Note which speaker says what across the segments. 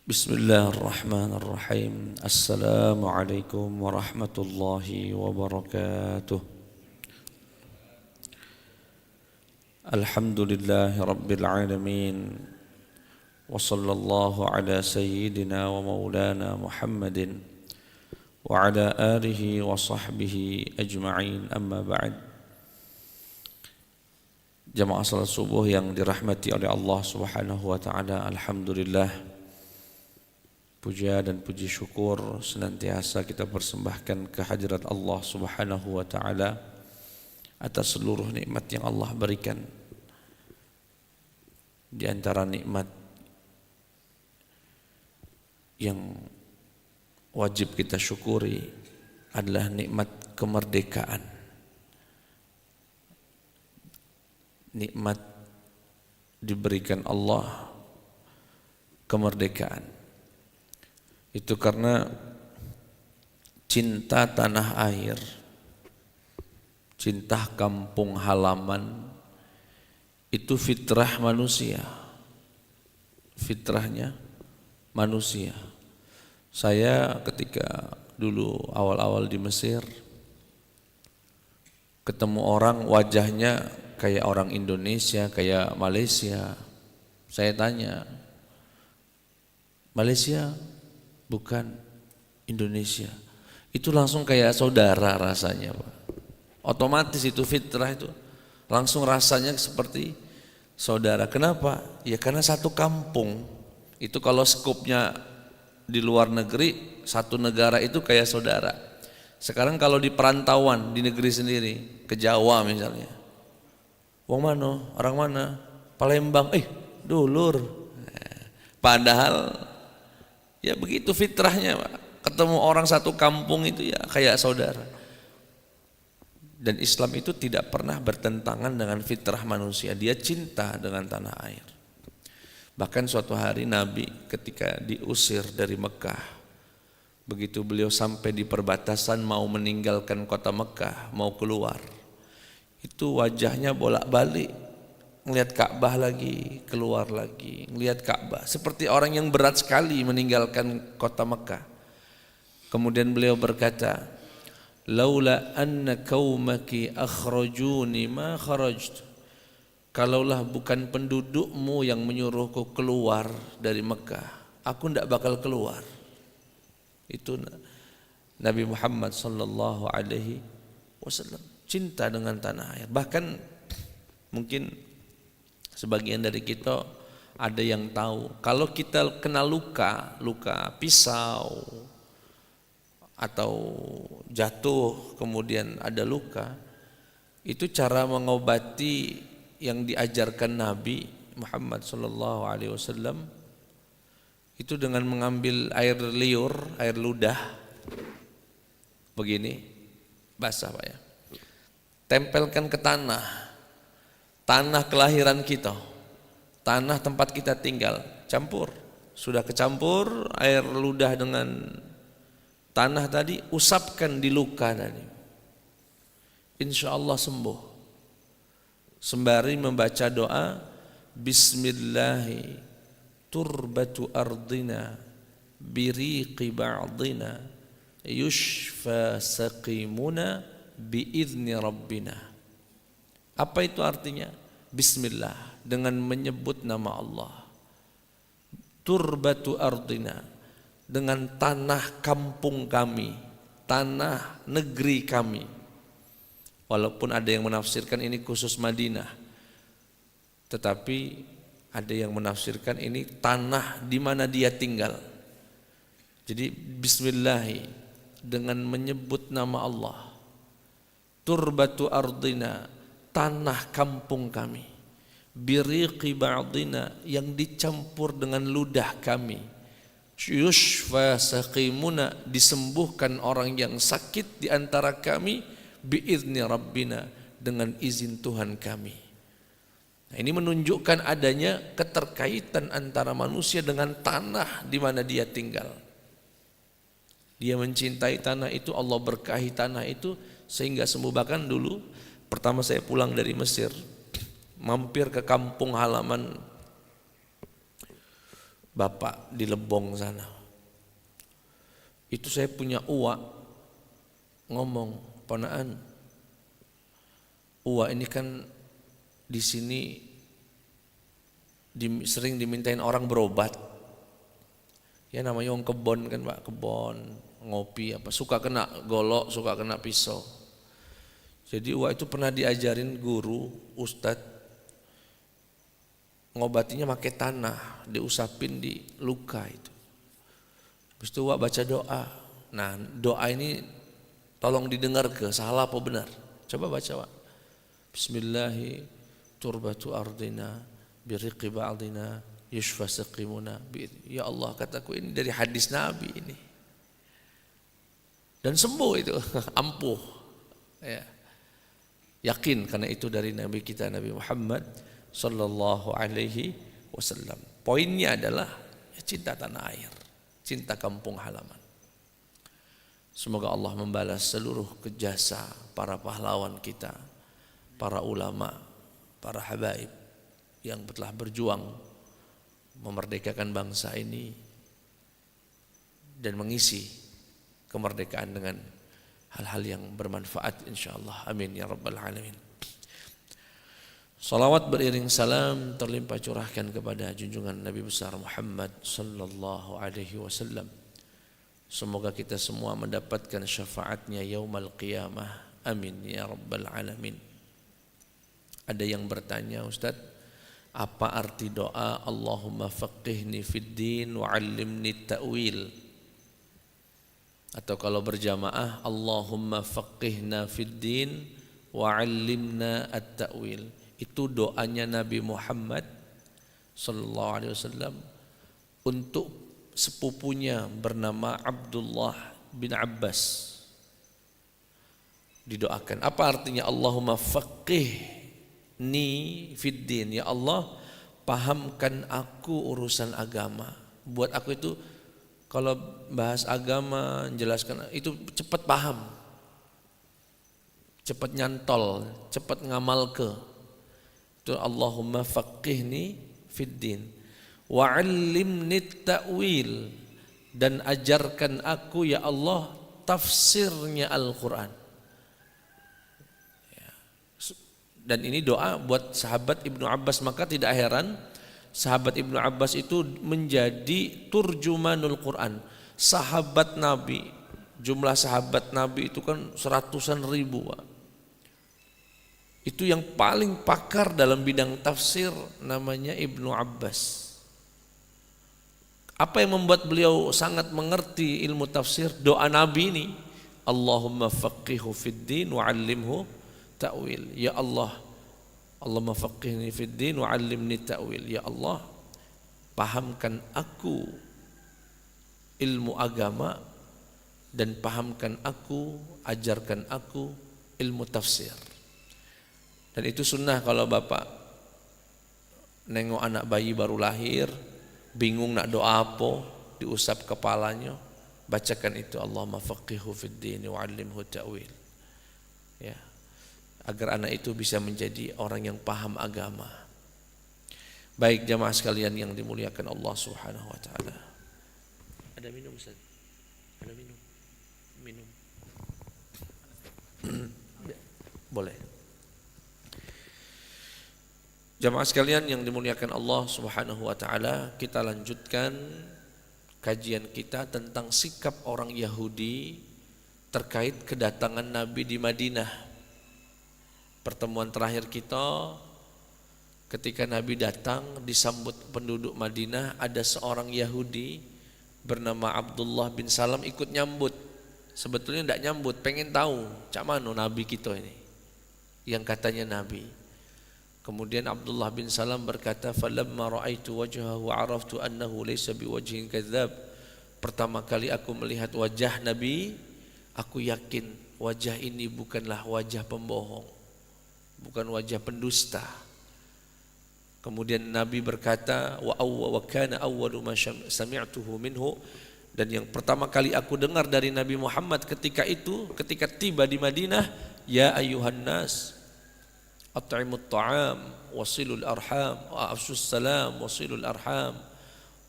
Speaker 1: Bismillahirrahmanirrahim. Assalamualaikum warahmatullahi wabarakatuh. Alhamdulillahi rabbil alamin. Wa sallallahu ala sayyidina wa maulana Muhammadin wa ala alihi wa sahbihi ajma'in, amma ba'd. Jamaah salat subuh yang dirahmati oleh Allah Subhanahu wa taala, alhamdulillah. Puja dan puji syukur senantiasa kita persembahkan kehadirat Allah Subhanahu wa taala atas seluruh nikmat yang Allah berikan. Di antara nikmat yang wajib kita syukuri adalah nikmat kemerdekaan. Nikmat diberikan Allah kemerdekaan. Itu karena cinta tanah air, cinta kampung halaman, itu fitrah manusia. Fitrahnya manusia. Saya ketika dulu awal-awal di Mesir, ketemu orang wajahnya kayak orang Indonesia, kayak Malaysia. Saya tanya, Malaysia? Bukan, Indonesia. Itu langsung kayak saudara rasanya, Pak. Otomatis itu fitrah itu. Langsung rasanya seperti saudara. Kenapa? Ya karena satu kampung. Itu kalau skupnya di luar negeri, satu negara itu kayak saudara. Sekarang kalau di perantauan di negeri sendiri, ke Jawa misalnya. Wong mano? Orang mana? Palembang. Dulur. Padahal ya begitu fitrahnya, Pak. Ketemu orang satu kampung itu ya kayak saudara. Dan Islam itu tidak pernah bertentangan dengan fitrah manusia. Dia cinta dengan tanah air. Bahkan suatu hari Nabi ketika diusir dari Mekah, begitu beliau sampai di perbatasan mau meninggalkan kota Mekah, mau keluar, itu wajahnya bolak-balik, ngelihat Ka'bah lagi, keluar lagi, ngelihat Ka'bah, seperti orang yang berat sekali meninggalkan kota Mekah. Kemudian beliau berkata, laula anna qaumaki akhrajuni ma kharajtu. Kalaulah bukan pendudukmu yang menyuruhku keluar dari Mekah, aku tidak bakal keluar. Itu Nabi Muhammad sallallahu alaihi wasallam cinta dengan tanah air. Bahkan mungkin sebagian dari kita ada yang tahu, kalau kita kena luka pisau atau jatuh kemudian ada luka, itu cara mengobati yang diajarkan Nabi Muhammad sallallahu alaihi wasallam itu dengan mengambil air liur, air ludah begini, basah Pak ya, tempelkan ke tanah kelahiran kita, tanah tempat kita tinggal, campur. Sudah kecampur air ludah dengan tanah tadi, usapkan di luka tadi. Insya Allah sembuh. Sembari membaca doa, Bismillahi turbatu ardina biriqi ba'dina yushfa saqimuna biizni rabbina. Apa itu artinya? Bismillah, dengan menyebut nama Allah. Turbatu ardina, dengan tanah kampung kami, tanah negeri kami. Walaupun ada yang menafsirkan ini khusus Madinah, tetapi ada yang menafsirkan ini tanah di mana dia tinggal. Jadi Bismillahi, dengan menyebut nama Allah. Turbatu ardina, tanah kampung kami, biriqi ba'dina, yang dicampur dengan ludah kami, yushfa saqimuna, disembuhkan orang yang sakit di antara kami, biizni rabbina, dengan izin Tuhan kami. Nah, ini menunjukkan adanya keterkaitan antara manusia dengan tanah di mana dia tinggal. Dia mencintai tanah itu, Allah berkahi tanah itu sehingga sembuh. Bahkan dulu pertama saya pulang dari Mesir, mampir ke kampung halaman bapak di Lebong sana. Itu saya punya uak ngomong, ponaan, uak ini kan di sini sering dimintain orang berobat. Ya namanya orang kebon kan Pak, kebon, ngopi apa, suka kena golok, suka kena pisau. Jadi uak itu pernah diajarin guru, ustadz, ngobatinya pakai tanah, diusapin di luka itu. Habis itu uak baca doa. Nah doa ini tolong didengar ke salah apa benar. Coba baca Wak. Bismillahi turbatu ardina biriqi ba'dina yushfa saqimuna. Ya Allah, kataku ini dari hadis Nabi ini. Dan sembuh itu, ampuh. Ya. Yakin karena itu dari Nabi kita Nabi Muhammad sallallahu alaihi wasallam. Poinnya adalah ya, cinta tanah air, cinta kampung halaman. Semoga Allah membalas seluruh jasa para pahlawan kita, para ulama, para habaib yang telah berjuang memerdekakan bangsa ini dan mengisi kemerdekaan dengan hal-hal yang bermanfaat insyaallah. Amin ya rabbal alamin. Salawat beriring salam terlimpah curahkan kepada junjungan Nabi besar Muhammad sallallahu alaihi wasallam. Semoga kita semua mendapatkan syafaatnya yaumal qiyamah. Amin ya rabbal alamin. Ada yang bertanya, Ustaz, apa arti doa Allahumma faqihni fid din wa 'allimni ta'wil? Atau kalau berjamaah Allahumma faqihna fid din wa 'allimna at-ta'wil. Itu doanya Nabi Muhammad sallallahu alaihi wasallam untuk sepupunya bernama Abdullah bin Abbas. Didoakan. Apa artinya Allahumma faqihni fid din? Ya Allah, pahamkan aku urusan agama. Buat aku itu kalau bahas agama, jelaskan itu cepat paham, cepat nyantol, cepat ngamal ke. Itu Allahumma faqihni fid din wa 'allimni ta'wil, dan ajarkan aku ya Allah tafsirnya Al-Qur'an. Dan ini doa buat sahabat Ibnu Abbas, maka tidak heran sahabat Ibnu Abbas itu menjadi turjumanul Quran. Sahabat Nabi, jumlah sahabat Nabi itu kan seratusan ribu Pak. Itu yang paling pakar dalam bidang tafsir namanya Ibnu Abbas. Apa yang membuat beliau sangat mengerti ilmu tafsir? Doa Nabi ini, Allahumma faqihu fid din wa 'allimhu ta'wil. Ya Allah, Allahumma faqihni fid din wa 'allimni ta'wil. Ya Allah, pahamkan aku ilmu agama dan pahamkan aku, ajarkan aku ilmu tafsir. Dan itu sunnah kalau bapak nengok anak bayi baru lahir, bingung nak doa apa, diusap kepalanya, bacakan itu Allahumma faqihu fid din wa 'allimhu ta'wil. Ya. Agar anak itu bisa menjadi orang yang paham agama. Baik jamaah sekalian yang dimuliakan Allah Subhanahu wa taala. Ada minum Ustaz? Ada minum? Minum. Boleh. Jamaah sekalian yang dimuliakan Allah Subhanahu wa taala, kita lanjutkan kajian kita tentang sikap orang Yahudi terkait kedatangan Nabi di Madinah. Pertemuan terakhir kita ketika Nabi datang disambut penduduk Madinah, ada seorang Yahudi bernama Abdullah bin Salam ikut nyambut. Sebetulnya tidak nyambut, pengen tahu cak mana Nabi kita ini yang katanya Nabi. Kemudian Abdullah bin Salam berkata, falamma ra'aitu wajhahu araftu annahu laysa biwajhin kadzab. Pertama kali aku melihat wajah Nabi, aku yakin wajah ini bukanlah wajah pembohong, bukan wajah pendusta. Kemudian Nabi berkata, wa kana awwalu ma sami'tuhu minhu, dan yang pertama kali aku dengar dari Nabi Muhammad ketika itu, ketika tiba di Madinah, ya ayyuhan nas at'imut ta'am wasilul arham wa afshus salam wasilul arham.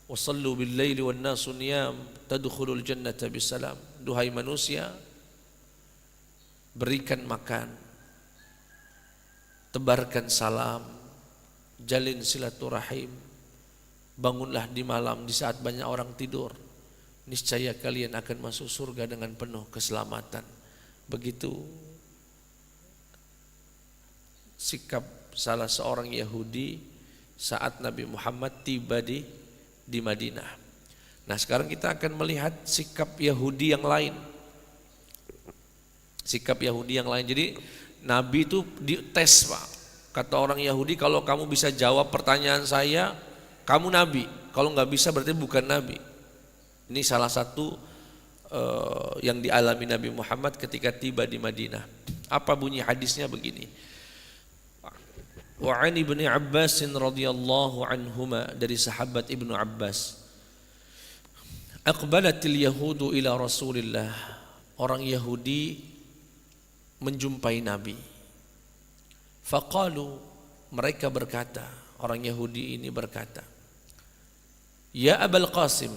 Speaker 1: Wasallu bil laili wan nasu niyam tadkhulul jannata bisalam. Duhai manusia, berikan makan, tebarkan salam, jalin silaturahim, bangunlah di malam di saat banyak orang tidur, niscaya kalian akan masuk surga dengan penuh keselamatan. Begitu sikap salah seorang Yahudi saat Nabi Muhammad tiba di Madinah. Nah, sekarang kita akan melihat sikap Yahudi yang lain. Sikap Yahudi yang lain. Jadi Nabi itu dites, Pak. Kata orang Yahudi, kalau kamu bisa jawab pertanyaan saya, kamu Nabi. Kalau nggak bisa berarti bukan Nabi. Ini salah satu yang dialami Nabi Muhammad ketika tiba di Madinah. Apa bunyi hadisnya begini. Wa 'an Ibnu Abbas radhiyallahu anhuma, dari sahabat Ibnu Abbas. Aqbalatil yahudu ila Rasulillah. Orang Yahudi menjumpai Nabi. Faqalu, mereka berkata, orang Yahudi ini berkata, ya Abul Qasim,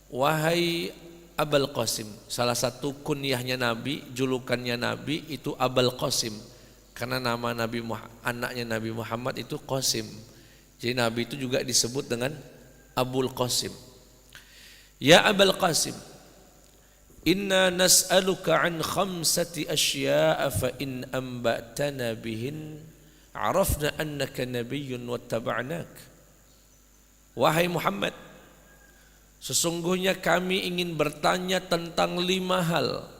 Speaker 1: wahai Abul Qasim. Salah satu kunyahnya Nabi, julukannya Nabi itu Abul Qasim, karena nama Nabi anaknya Nabi Muhammad itu Qasim. Jadi Nabi itu juga disebut dengan Abul Qasim. Ya Abul Qasim, inna nas'aluka an khamsati asya'a fa in anba'tana bihin arafna annaka nabiyyun wattaba'nak. Wahai Muhammad, sesungguhnya kami ingin bertanya tentang 5 hal.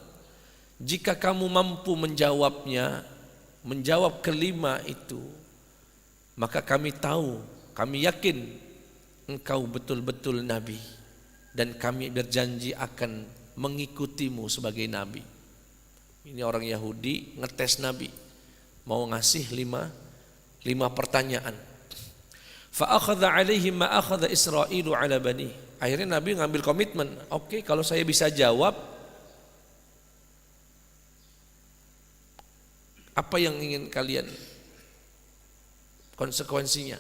Speaker 1: Jika kamu mampu menjawabnya, menjawab kelima itu, maka kami tahu, kami yakin engkau betul-betul Nabi, dan kami berjanji akan mengikutimu sebagai Nabi. Ini orang Yahudi ngetes Nabi, mau ngasih 5 pertanyaan. Fa akhadha alaihi ma akhadha Israilu ala bani. Akhirnya Nabi ngambil komitmen, oke, kalau saya bisa jawab, apa yang ingin kalian konsekuensinya?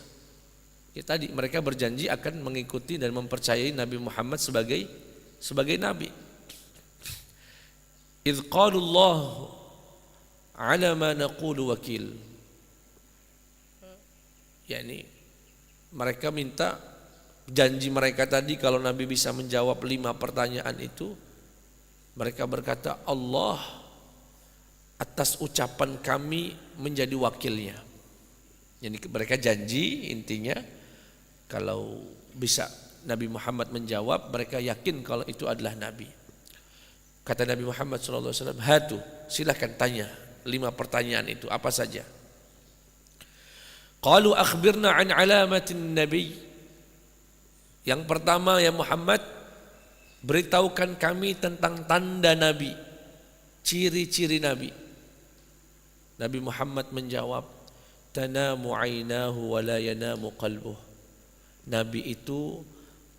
Speaker 1: Ya tadi mereka berjanji akan mengikuti dan mempercayai Nabi Muhammad sebagai Nabi. Idh qalu Allah ala ma naqulu wakil. Yani mereka minta, janji mereka tadi kalau Nabi bisa menjawab 5 pertanyaan itu, mereka berkata, Allah atas ucapan kami menjadi wakilnya. Jadi mereka janji, intinya kalau bisa Nabi Muhammad menjawab, mereka yakin kalau itu adalah Nabi. Kata Nabi Muhammad SAW, hatu, silahkan tanya 5 pertanyaan itu, apa saja? Qalu akhbirna an alamatin Nabi. Yang pertama, ya Muhammad, beritahukan kami tentang tanda Nabi, ciri-ciri Nabi. Nabi Muhammad menjawab, tanamu ainahu wa la yanamu qalbuh. Nabi itu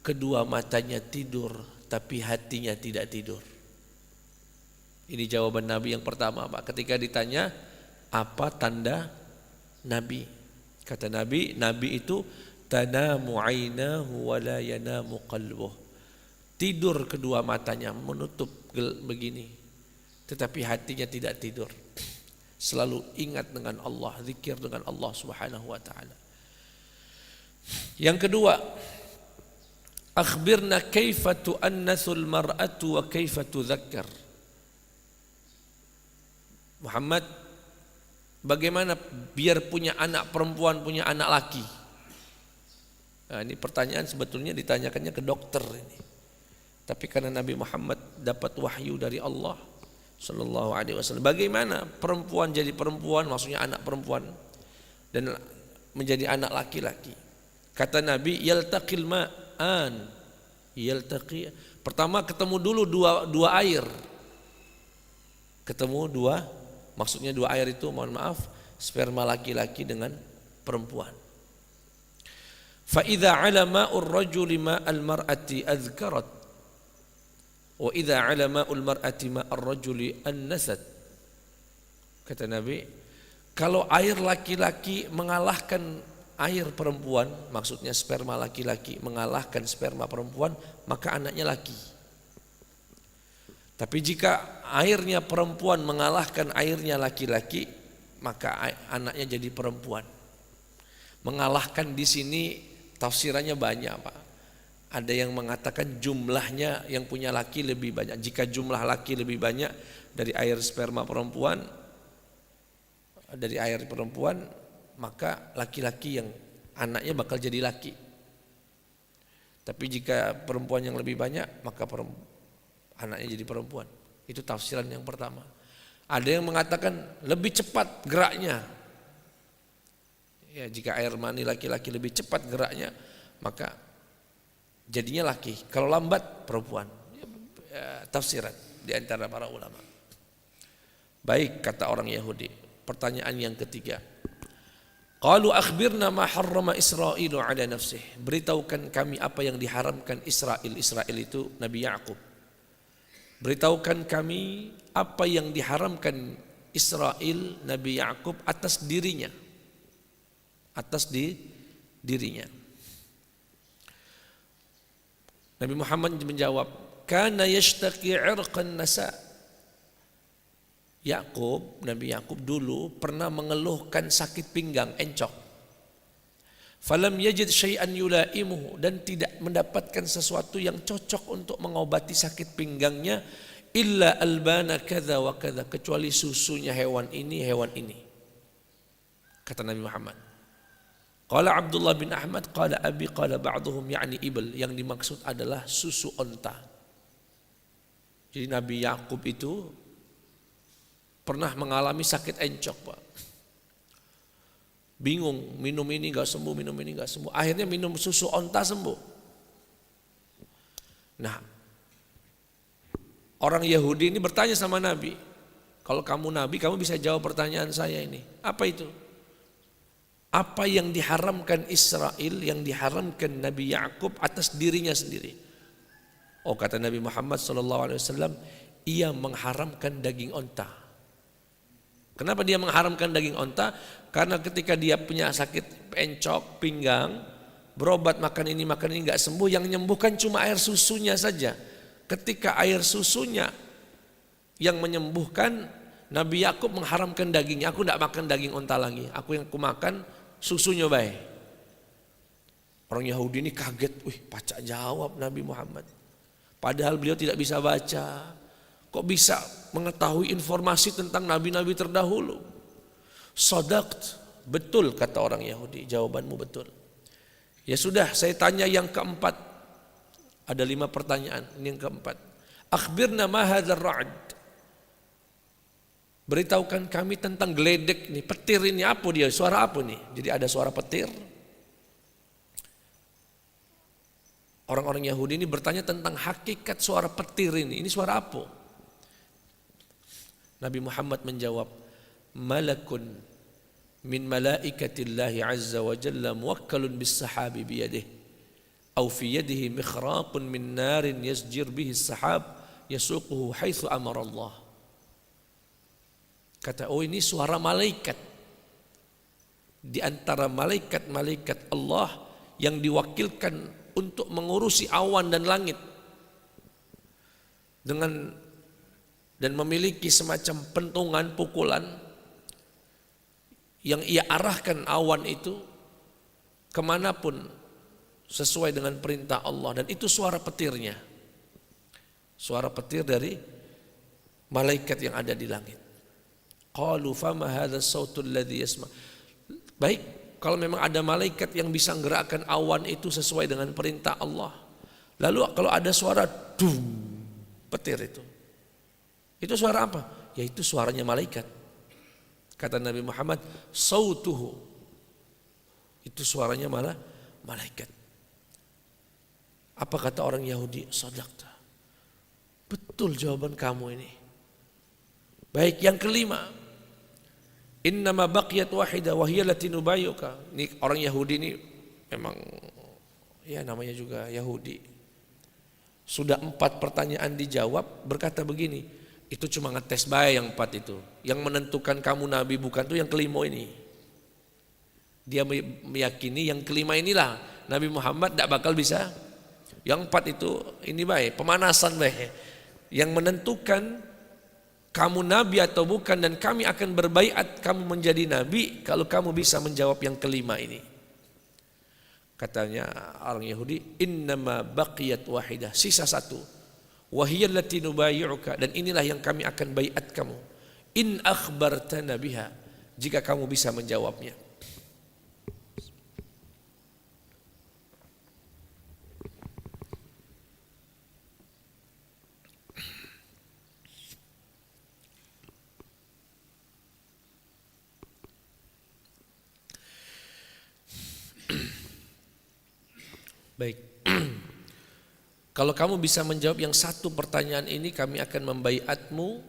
Speaker 1: kedua matanya tidur tapi hatinya tidak tidur. Ini jawaban Nabi yang pertama, Pak. Ketika ditanya apa tanda Nabi, kata Nabi, Nabi itu tanamu ainahu wa la yanamu qalbuh. Tidur kedua matanya, menutup begini, tetapi hatinya tidak tidur. Selalu ingat dengan Allah, zikir dengan Allah Subhanahu wa taala. Yang kedua, akhbirna kaifa tu'annathul mar'atu wa kaifa tudzakkar. Muhammad, bagaimana biar punya anak perempuan, punya anak laki? Nah, ini pertanyaan sebetulnya ditanyakannya ke dokter ini. Tapi karena Nabi Muhammad dapat wahyu dari Allah Sallallahu Alaihi Wasallam, bagaimana perempuan jadi perempuan, maksudnya anak perempuan, dan menjadi anak laki-laki? Kata Nabi, yaltaqil ma'an, yaltaqi. Pertama ketemu dulu dua air, ketemu maksudnya 2 air itu, mohon maaf, sperma laki-laki dengan perempuan. Fa idza 'ala ma'ur rajuli ma'al mar'ati adhkarat wa idza 'ala ma'ul mar'ati ma'ar rajuli annasat. Kata Nabi, kalau air laki-laki mengalahkan air perempuan, maksudnya sperma laki-laki mengalahkan sperma perempuan, maka anaknya laki. Tapi jika airnya perempuan mengalahkan airnya laki-laki, maka anaknya jadi perempuan. Mengalahkan di sini tafsirannya banyak, Pak. Ada yang mengatakan jumlahnya yang punya laki lebih banyak. Jika jumlah laki lebih banyak dari air sperma perempuan, maka laki-laki yang anaknya bakal jadi laki. Tapi jika perempuan yang lebih banyak, maka anaknya jadi perempuan. Itu tafsiran yang pertama. Ada yang mengatakan lebih cepat geraknya. Ya, jika air mani laki-laki lebih cepat geraknya, maka jadinya laki. Kalau lambat, perempuan. Tafsiran di antara para ulama. Baik, kata orang Yahudi. Pertanyaan yang ketiga. Qalu akhbirna ma harrama Isra'ilu ala nafsih. Beritahukan kami apa yang diharamkan Israel. Israel itu Nabi Ya'qub. Beritahukan kami apa yang diharamkan Israel Nabi Ya'qub atas dirinya. Atas dirinya. Nabi Muhammad menjawab, kana yashtaqi 'irqan nasa. Nabi Ya'qub dulu pernah mengeluhkan sakit pinggang, encok. Falam yajid syai'an yulaimuhu, dan tidak mendapatkan sesuatu yang cocok untuk mengobati sakit pinggangnya illa albana kadza wa kadza, kecuali susunya hewan ini. Kata Nabi Muhammad. Qala Abdullah bin Ahmad, qala abi, qala ba'duhum ya'ni ibl, yang dimaksud adalah susu onta. Jadi Nabi Ya'qub itu pernah mengalami sakit encok, Pak. Bingung, minum ini enggak sembuh. Akhirnya minum susu onta sembuh. Nah, orang Yahudi ini bertanya sama Nabi, kalau kamu Nabi, kamu bisa jawab pertanyaan saya ini. Apa itu? Apa yang diharamkan Israel, yang diharamkan Nabi Ya'qub atas dirinya sendiri? Oh, kata Nabi Muhammad SAW, ia mengharamkan daging onta. Kenapa dia mengharamkan daging onta? Karena ketika dia punya sakit encok, pinggang, berobat makan ini enggak sembuh, yang menyembuhkan cuma air susunya saja. Ketika air susunya yang menyembuhkan, Nabi Ya'qub mengharamkan dagingnya. Aku enggak makan daging onta lagi. Aku makan susunya baik. Orang Yahudi ini kaget, pacak jawab Nabi Muhammad. Padahal beliau tidak bisa baca. Kok bisa mengetahui informasi tentang nabi-nabi terdahulu? Shadaqt, betul kata orang Yahudi, jawabanmu betul. Ya sudah, saya tanya yang keempat. Ada 5 pertanyaan, ini yang keempat. Akhbirna ma hadzal ra'd. Beritahukan kami tentang geledek nih, petir ini apa dia? Suara apa nih? Jadi ada suara petir. Orang-orang Yahudi ini bertanya tentang hakikat suara petir ini. Ini suara apa? Nabi Muhammad menjawab, malakun min malaikatillahi azza wa jalla muwakkalun bis sahabi biyadihi aw fi yadihi mikhraqun min narin yasjir bihi as-sahab yasuquhu haitsu amara Allah. Kata, ini suara malaikat di antara malaikat-malaikat Allah yang diwakilkan untuk mengurusi awan dan langit dan memiliki semacam pentungan pukulan yang ia arahkan awan itu kemanapun sesuai dengan perintah Allah, dan itu suara petirnya, suara petir dari malaikat yang ada di langit. Qalu fama hadha sautul ladzi yasma. Baik, kalau memang ada malaikat yang bisa menggerakkan awan itu sesuai dengan perintah Allah, lalu kalau ada suara dum petir itu suara apa? Yaitu suaranya malaikat. Kata Nabi Muhammad, sautuhu, itu suaranya malah malaikat. Apa kata orang Yahudi? Shadaqta, betul jawaban kamu ini. Baik, yang kelima, innama baqiyat wahida wa hiya allati nubayyuka. Ini orang Yahudi ini memang ya namanya juga Yahudi. Sudah 4 pertanyaan dijawab, berkata begini, itu cuma ngetes bae yang 4 itu. Yang menentukan kamu nabi bukan tuh yang kelima ini. Dia meyakini yang kelima inilah Nabi Muhammad tidak bakal bisa. Yang 4 itu ini baik, pemanasan baik. Yang menentukan kamu nabi atau bukan, dan kami akan berbaiat kamu menjadi nabi kalau kamu bisa menjawab yang kelima ini. Katanya orang Yahudi, innama baqiyat wahidah, sisa 1. Wahiyal lati nubayyuka, dan inilah yang kami akan baiat kamu. In akhbartana biha, jika kamu bisa menjawabnya. Baik. Kalau kamu bisa menjawab yang 1 pertanyaan ini, kami akan membaiatmu.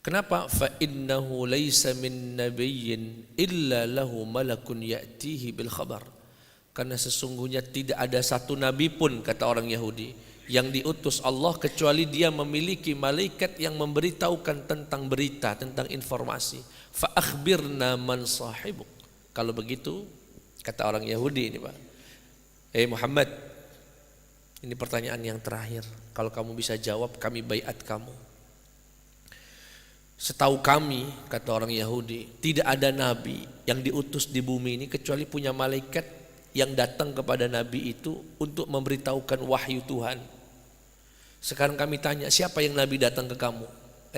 Speaker 1: Kenapa? Fa innahu laisa min nabiyyin illa lahu malakun ya'tihi bil khabar. Karena sesungguhnya tidak ada satu nabi pun, kata orang Yahudi, yang diutus Allah kecuali dia memiliki malaikat yang memberitahukan tentang berita, tentang informasi. Fa akhbirna man sahibuk. Kalau begitu, kata orang Yahudi ini, Pak. Muhammad, ini pertanyaan yang terakhir. Kalau kamu bisa jawab, kami baiat kamu. Setahu kami, kata orang Yahudi, tidak ada nabi yang diutus di bumi ini kecuali punya malaikat yang datang kepada nabi itu untuk memberitahukan wahyu Tuhan. Sekarang kami tanya, siapa yang nabi datang ke kamu?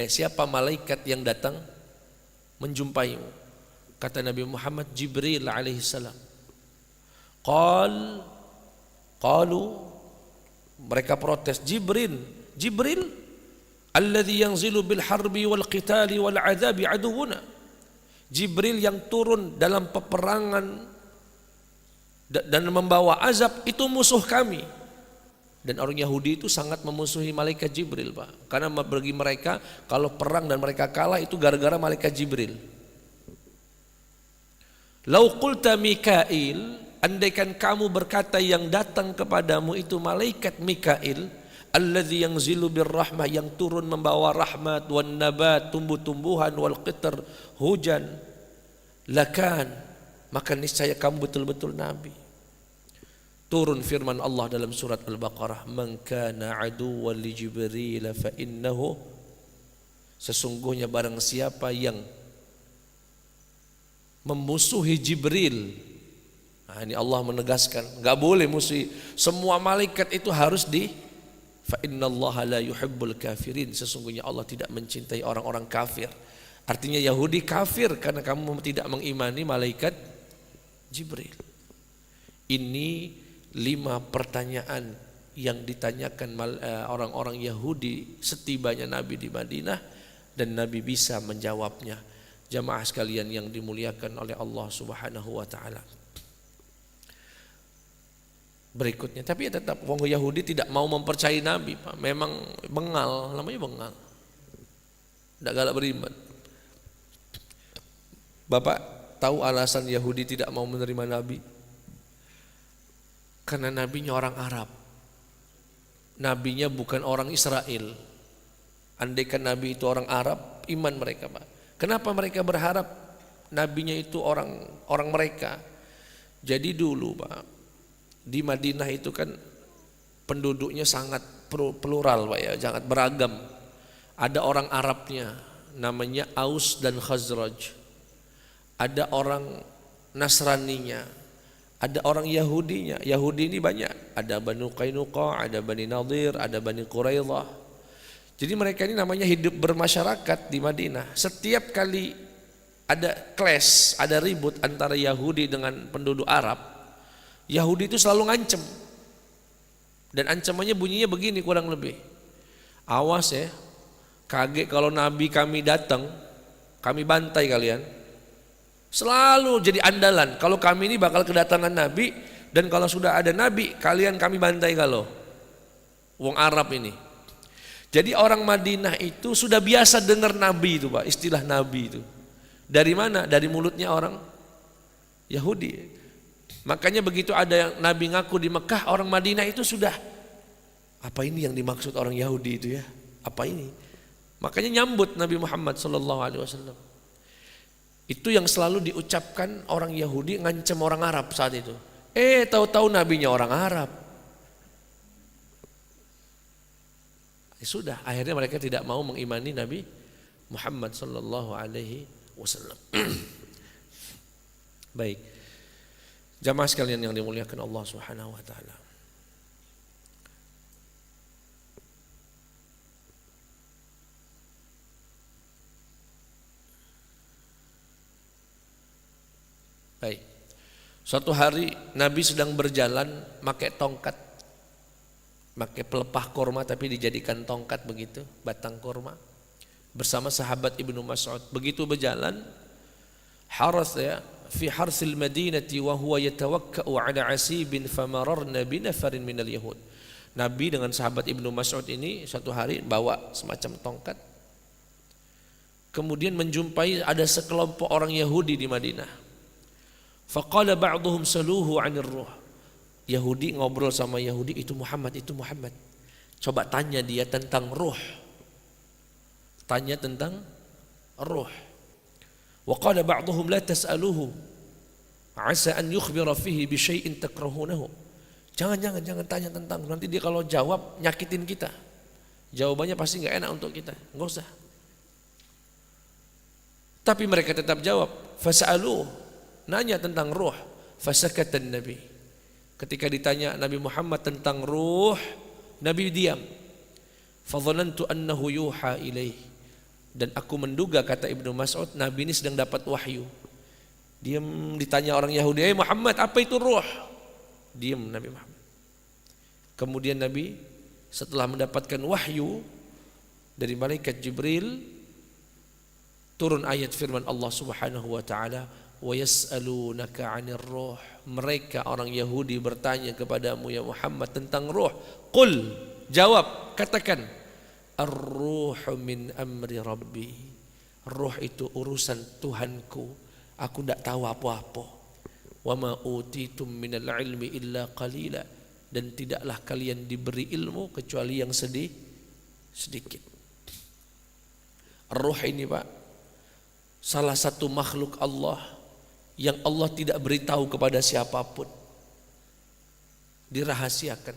Speaker 1: Siapa malaikat yang datang menjumpaimu? Kata Nabi Muhammad, Jibril alaihissalam. Qalu, mereka protes, Jibril alladhi yanzilu bil harbi wal qitali wal adzabi aduwuna. Jibril yang turun dalam peperangan dan membawa azab, itu musuh kami. Dan orang Yahudi itu sangat memusuhi malaikat Jibril, Pak. Karena bagi mereka kalau perang dan mereka kalah itu gara-gara malaikat Jibril. Lau qulta Mikail, andaikan kamu berkata yang datang kepadamu itu malaikat Mikail, alladzi yanzilu birrahmah, yang turun membawa rahmat, wan nabat, tumbuh-tumbuhan, wal qitr, hujan, lakan, maka niscaya kamu betul-betul nabi. Turun firman Allah dalam surat Al-Baqarah, man kana aduwwan li Jibril fa innahu, sesungguhnya barang siapa yang memusuhi Jibril. Nah, ini Allah menegaskan, enggak boleh musuhi. Semua malaikat itu harus fa innallaha la yuhibbul kafirin, sesungguhnya Allah tidak mencintai orang-orang kafir. Artinya Yahudi kafir karena kamu tidak mengimani malaikat Jibril. Ini 5 pertanyaan yang ditanyakan orang-orang Yahudi setibanya Nabi di Madinah, dan Nabi bisa menjawabnya. Jamaah sekalian yang dimuliakan oleh Allah Subhanahu wa taala. Berikutnya, tapi tetap orang Yahudi tidak mau mempercayai Nabi, Pak. Memang bengal, namanya bengal. Tidak galak beriman. Bapak tahu alasan Yahudi tidak mau menerima Nabi? Karena nabinya orang Arab. Nabinya bukan orang Israel. Andaikan Nabi itu orang Arab, iman mereka, Pak. Kenapa mereka berharap nabinya itu orang mereka? Jadi dulu, Pak, di Madinah itu kan penduduknya sangat plural, Pak, ya, sangat beragam. Ada orang Arabnya namanya Aus dan Khazraj. Ada orang Nasraninya, ada orang Yahudinya. Yahudi ini banyak, ada Banu Qainuqa, ada Bani Nadir, ada Bani Quraidah. Jadi mereka ini namanya hidup bermasyarakat di Madinah. Setiap kali ada clash, ada ribut antara Yahudi dengan penduduk Arab, Yahudi itu selalu ngancem. Dan ancamannya bunyinya begini kurang lebih. Awas ya, kaget kalau Nabi kami datang, kami bantai kalian. Selalu jadi andalan, kalau kami ini bakal kedatangan Nabi, dan kalau sudah ada Nabi, kalian kami bantai kalau wong Arab ini. Jadi orang Madinah itu sudah biasa dengar Nabi itu, Pak, istilah Nabi itu. Dari mana? Dari mulutnya orang Yahudi. Makanya begitu ada yang Nabi ngaku di Mekah, orang Madinah itu sudah, apa ini yang dimaksud orang Yahudi itu ya? Apa ini? Makanya nyambut Nabi Muhammad SAW. Itu yang selalu diucapkan orang Yahudi ngancam orang Arab saat itu. Tahu-tahu nabinya orang Arab. Sudah, akhirnya mereka tidak mau mengimani Nabi Muhammad sallallahu alaihi wasallam. Baik. Jamaah sekalian yang dimuliakan Allah Subhanahu wa taala. Baik. Suatu hari Nabi sedang berjalan pakai tongkat, pakai pelepah kurma tapi dijadikan tongkat begitu, batang kurma, bersama sahabat Ibnu Mas'ud. Begitu berjalan, haras ya, fi harsil madinati wa huwa yatawakka'u ala asibin famararna binafarin minal yahud. Nabi dengan sahabat Ibnu Mas'ud ini suatu hari bawa semacam tongkat. Kemudian menjumpai ada sekelompok orang Yahudi di Madinah. Faqala ba'duhum saluhu 'anir ruh. Yahudi ngobrol sama Yahudi, itu Muhammad. Coba tanya dia tentang ruh. Tanya tentang ruh. Wa qala ba'duhum la tas'aluhu 'asa an yukhbira fihi bi syai'in takrahunahu. Jangan tanya tentang, nanti dia kalau jawab nyakitin kita. Jawabannya pasti enggak enak untuk kita. Enggak usah. Tapi mereka tetap jawab, fas'aluhu. Nanya tentang ruh, fasakatan Nabi. Ketika ditanya Nabi Muhammad tentang ruh, Nabi diam. Fadhanantu annahu yuha ilaih. Dan aku menduga, kata Ibnu Mas'ud, Nabi ini sedang dapat wahyu. Diam, ditanya orang Yahudi, Muhammad, apa itu ruh? Diam Nabi Muhammad. Kemudian Nabi setelah mendapatkan wahyu dari malaikat Jibril, turun ayat firman Allah Subhanahu wa taala, wa yas'alunaka 'anir ruh. Mereka orang Yahudi bertanya kepadamu ya Muhammad tentang ruh. Qul, jawab, katakan, ar-ruhu min amri rabbi. Ruh itu urusan Tuhanku. Aku tidak tahu apa-apa. Wa ma utitum minal ilmi illa qalila. Dan tidaklah kalian diberi ilmu kecuali yang sedikit. Ruh ini Pak, salah satu makhluk Allah yang Allah tidak beritahu kepada siapapun, dirahasiakan.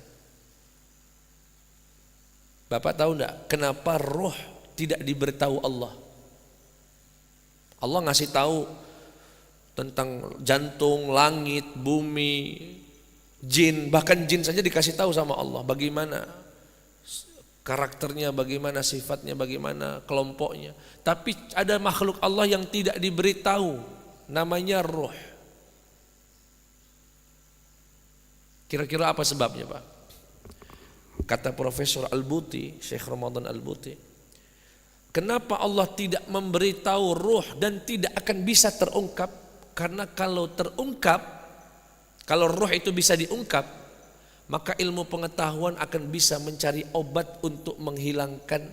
Speaker 1: Bapak tahu enggak kenapa ruh tidak diberitahu Allah? Allah ngasih tahu tentang jantung, langit, bumi, jin, bahkan jin saja dikasih tahu sama Allah bagaimana karakternya, bagaimana sifatnya, bagaimana kelompoknya. Tapi ada makhluk Allah yang tidak diberitahu, namanya ruh. Kira-kira apa sebabnya Pak? Kata Profesor Al-Buti, Syekh Ramadan Al-Buti, kenapa Allah tidak memberitahu ruh dan tidak akan bisa terungkap? Karena kalau terungkap, kalau ruh itu bisa diungkap, maka ilmu pengetahuan akan bisa mencari obat untuk menghilangkan,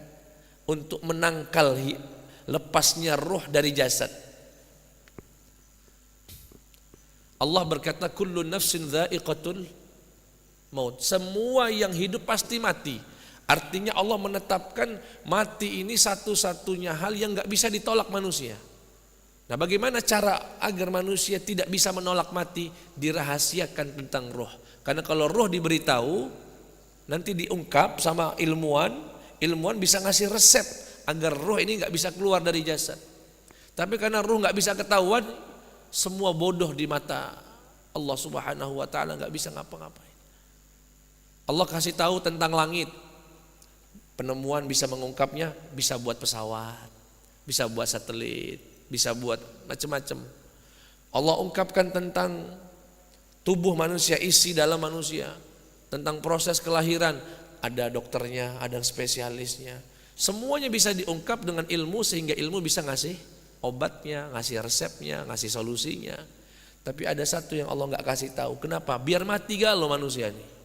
Speaker 1: untuk menangkal lepasnya ruh dari jasad. Allah berkata, kullu nafsin dha'iqatul maut. Semua yang hidup pasti mati. Artinya Allah menetapkan mati ini satu-satunya hal yang gak bisa ditolak manusia. Nah, bagaimana cara agar manusia tidak bisa menolak mati? Dirahasiakan tentang roh. Karena kalau roh diberitahu, nanti diungkap sama ilmuwan bisa ngasih resep agar roh ini gak bisa keluar dari jasad. Tapi karena roh gak bisa ketahuan, semua bodoh di mata Allah Subhanahu wa taala, enggak bisa ngapa-ngapain. Allah kasih tahu tentang langit. Penemuan bisa mengungkapnya, bisa buat pesawat, bisa buat satelit, bisa buat macam-macam. Allah ungkapkan tentang tubuh manusia, isi dalam manusia, tentang proses kelahiran, ada dokternya, ada spesialisnya. Semuanya bisa diungkap dengan ilmu sehingga ilmu bisa ngasih obatnya, ngasih resepnya, ngasih solusinya. Tapi ada satu yang Allah nggak kasih tahu. Kenapa? Biar mati galau manusia ini.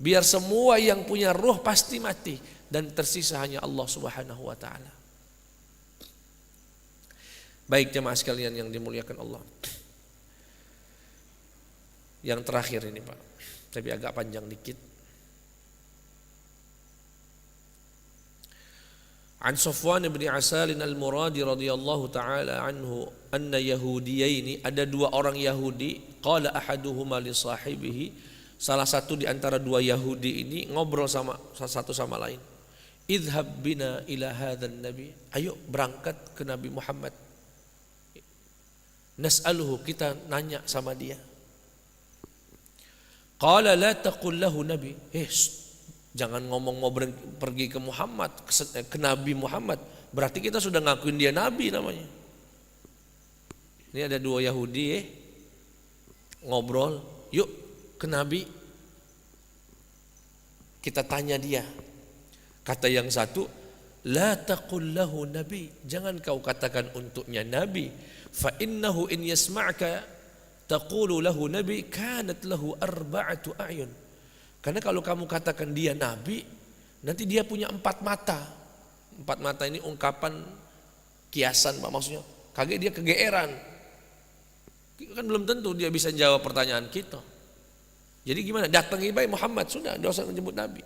Speaker 1: Biar semua yang punya ruh pasti mati dan tersisa hanya Allah Subhanahu wa taala. Baik jemaah sekalian yang dimuliakan Allah. Yang terakhir ini Pak, tapi agak panjang dikit. An Safwan bin Asal al-Muradi radhiyallahu taala anhu anna yahudiyaini, ada dua orang Yahudi, qala ahaduhuma li sahibihi, salah satu di antara dua Yahudi ini ngobrol sama satu sama lain. Idhab bina ila hadzal nabi, ayo berangkat ke Nabi Muhammad. Nas'aluhu, kita nanya sama dia. Qala la taqul lahu nabi, jangan ngomong mau pergi ke Muhammad, ke Nabi Muhammad, berarti kita sudah ngakuin dia nabi namanya. Ini ada dua Yahudi ngobrol, yuk ke Nabi, kita tanya dia. Kata yang satu, la taqul lahu nabi, jangan kau katakan untuknya nabi, fa innahu in yasma'ka taqulu lahu nabi kanat lahu arba'atu a'yun. Karena kalau kamu katakan dia nabi, nanti dia punya 4 mata. 4 mata ini ungkapan kiasan Pak, maksudnya kaget, dia kegeeran. Kan belum tentu dia bisa jawab pertanyaan kita. Jadi gimana? Datangi baik Muhammad, sudah, tidak usah menyebut nabi.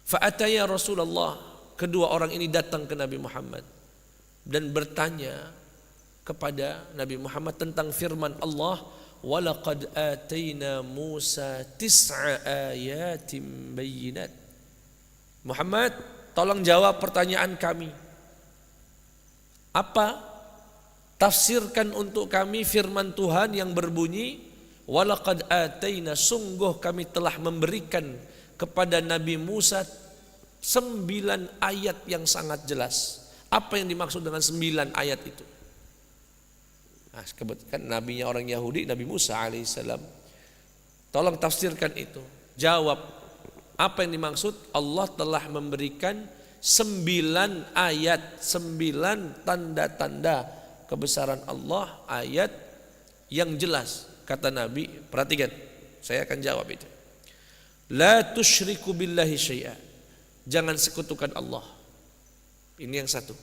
Speaker 1: Fa'ataya Rasulullah, kedua orang ini datang ke Nabi Muhammad dan bertanya kepada Nabi Muhammad tentang firman Allah, walaqad atayna Musa 9 ayatin bayyinat. Muhammad, tolong jawab pertanyaan kami. Apa? Tafsirkan untuk kami firman Tuhan yang berbunyi, walaqad atayna, sungguh kami telah memberikan kepada Nabi Musa 9 ayat yang sangat jelas. Apa yang dimaksud dengan 9 ayat itu? Nah, kebetulan nabinya orang Yahudi, Nabi Musa alaihissalam. Tolong tafsirkan itu. Jawab, apa yang dimaksud? Allah telah memberikan 9 ayat, 9 tanda-tanda kebesaran Allah, ayat yang jelas. Kata Nabi, perhatikan, saya akan jawab itu. La tusyriku billahi syai'a, jangan sekutukan Allah. Ini yang satu.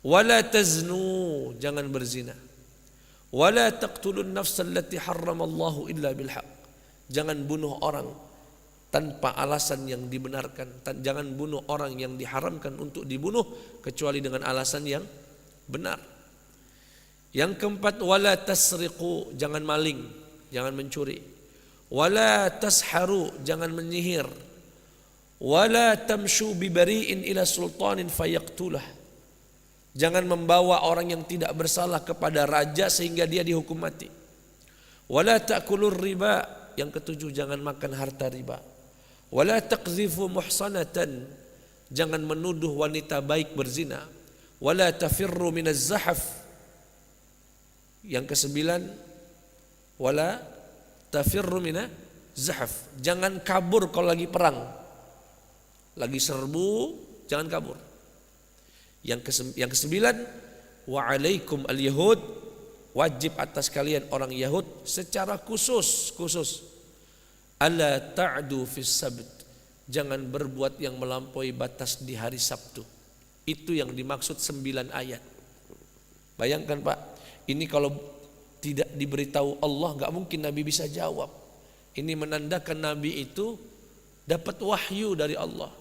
Speaker 1: Wala taznu, jangan berzina. Wala taqtulun nafsal lati harramallahu illa bilhaq, jangan bunuh orang tanpa alasan yang dibenarkan. Jangan bunuh orang yang diharamkan untuk dibunuh kecuali dengan alasan yang benar. Yang keempat, wala tasriqu, jangan maling, jangan mencuri. Wala tasharu, jangan menyihir. Wala tamshu bibari'in ila sultanin fayaqtulah, jangan membawa orang yang tidak bersalah kepada raja sehingga dia dihukum mati. Wala ta'kulur riba, yang ketujuh, jangan makan harta riba. Wala taqdhifu muhsanatan, jangan menuduh wanita baik berzina. Wala tafirru minaz zahaf, yang kesembilan, wala tafirru minaz zahaf, jangan kabur kalau lagi perang. Lagi serbu, jangan kabur. Yang kesembilan, wa alaikum al-yahud, wajib atas kalian orang Yahud secara khusus alla ta'du fis sabt, jangan berbuat yang melampaui batas di hari Sabtu. Itu yang dimaksud 9 ayat. Bayangkan Pak, ini kalau tidak diberitahu Allah nggak mungkin Nabi bisa jawab. Ini menandakan Nabi itu dapat wahyu dari Allah.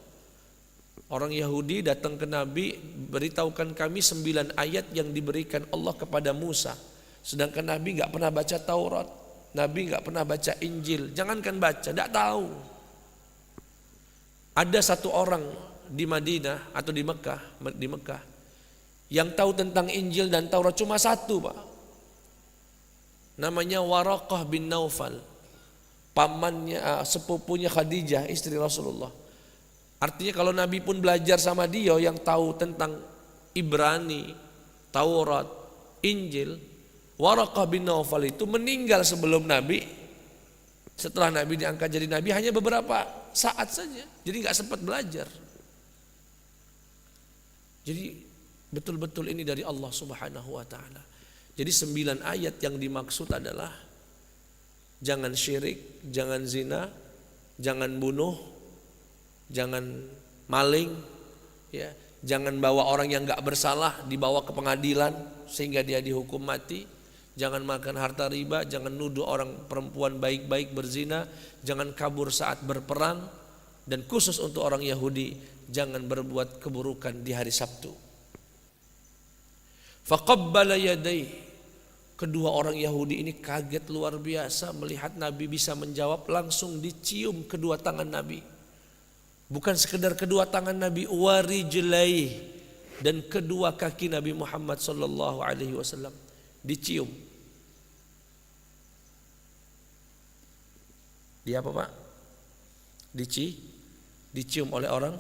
Speaker 1: Orang Yahudi datang ke Nabi, beritahukan kami 9 ayat yang diberikan Allah kepada Musa. Sedangkan Nabi nggak pernah baca Taurat, Nabi nggak pernah baca Injil. Jangankan baca, tidak tahu. Ada satu orang di Madinah atau di Mekah yang tahu tentang Injil dan Taurat cuma satu Pak. Namanya Waraqah bin Naufal, pamannya, sepupunya Khadijah istri Rasulullah. Artinya kalau Nabi pun belajar sama dia yang tahu tentang Ibrani, Taurat, Injil, Waraqah bin Naufal itu meninggal sebelum Nabi. Setelah Nabi diangkat jadi Nabi hanya beberapa saat saja, jadi nggak sempat belajar. Jadi betul-betul ini dari Allah Subhanahu wa taala. Jadi 9 ayat yang dimaksud adalah jangan syirik, jangan zina, jangan bunuh, jangan maling, ya, jangan bawa orang yang nggak bersalah dibawa ke pengadilan sehingga dia dihukum mati, jangan makan harta riba, jangan nuduh orang perempuan baik-baik berzina, jangan kabur saat berperang, Dan khusus untuk orang Yahudi, jangan berbuat keburukan di hari Sabtu. Faqabbala yadayhi. Kedua orang Yahudi ini kaget luar biasa melihat Nabi bisa menjawab, langsung dicium kedua tangan Nabi. Bukan sekedar kedua tangan Nabi, warijlaih, dan kedua kaki Nabi Muhammad sallallahu alaihi wasallam dicium. Dia apa, Pak? Dicium oleh orang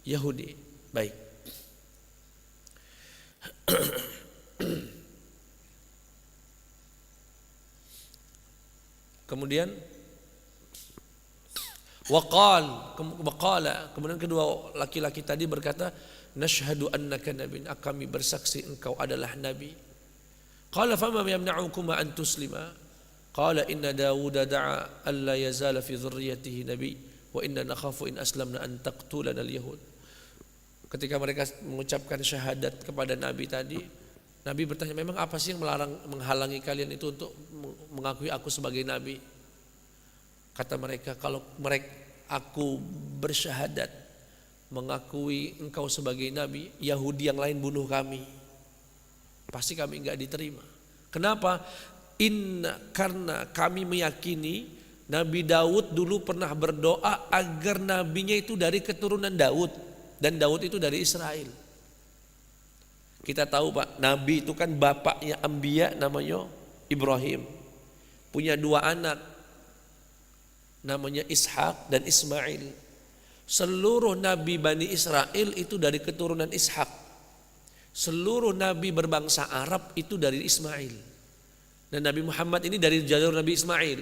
Speaker 1: Yahudi. Baik. Kemudian waqala, kemudian kedua laki-laki tadi berkata, nashhadu annaka nabiyyun, kami bersaksi engkau adalah nabi. Qala fama yamna'ukum an tuslima? Qala inna Dawud da'a alla yazala fi dhurriyyatihi nabi wa inna nakhafu in aslamna an taqtulana al-yahud. Ketika mereka mengucapkan syahadat kepada Nabi tadi, Nabi bertanya, memang apa sih yang menghalangi kalian itu untuk mengakui aku sebagai Nabi? Kata mereka, kalau aku bersyahadat mengakui engkau sebagai Nabi, Yahudi yang lain bunuh kami, pasti kami enggak diterima. Kenapa? Karena kami meyakini Nabi Daud dulu pernah berdoa agar nabinya itu dari keturunan Daud, dan Daud itu dari Israel. Kita tahu, Pak, Nabi itu kan bapaknya Anbiya, namanya Ibrahim. Punya dua anak, namanya Ishak dan Ismail. Seluruh Nabi Bani Israel itu dari keturunan Ishak. Seluruh Nabi berbangsa Arab itu dari Ismail. Dan Nabi Muhammad ini dari jalur Nabi Ismail.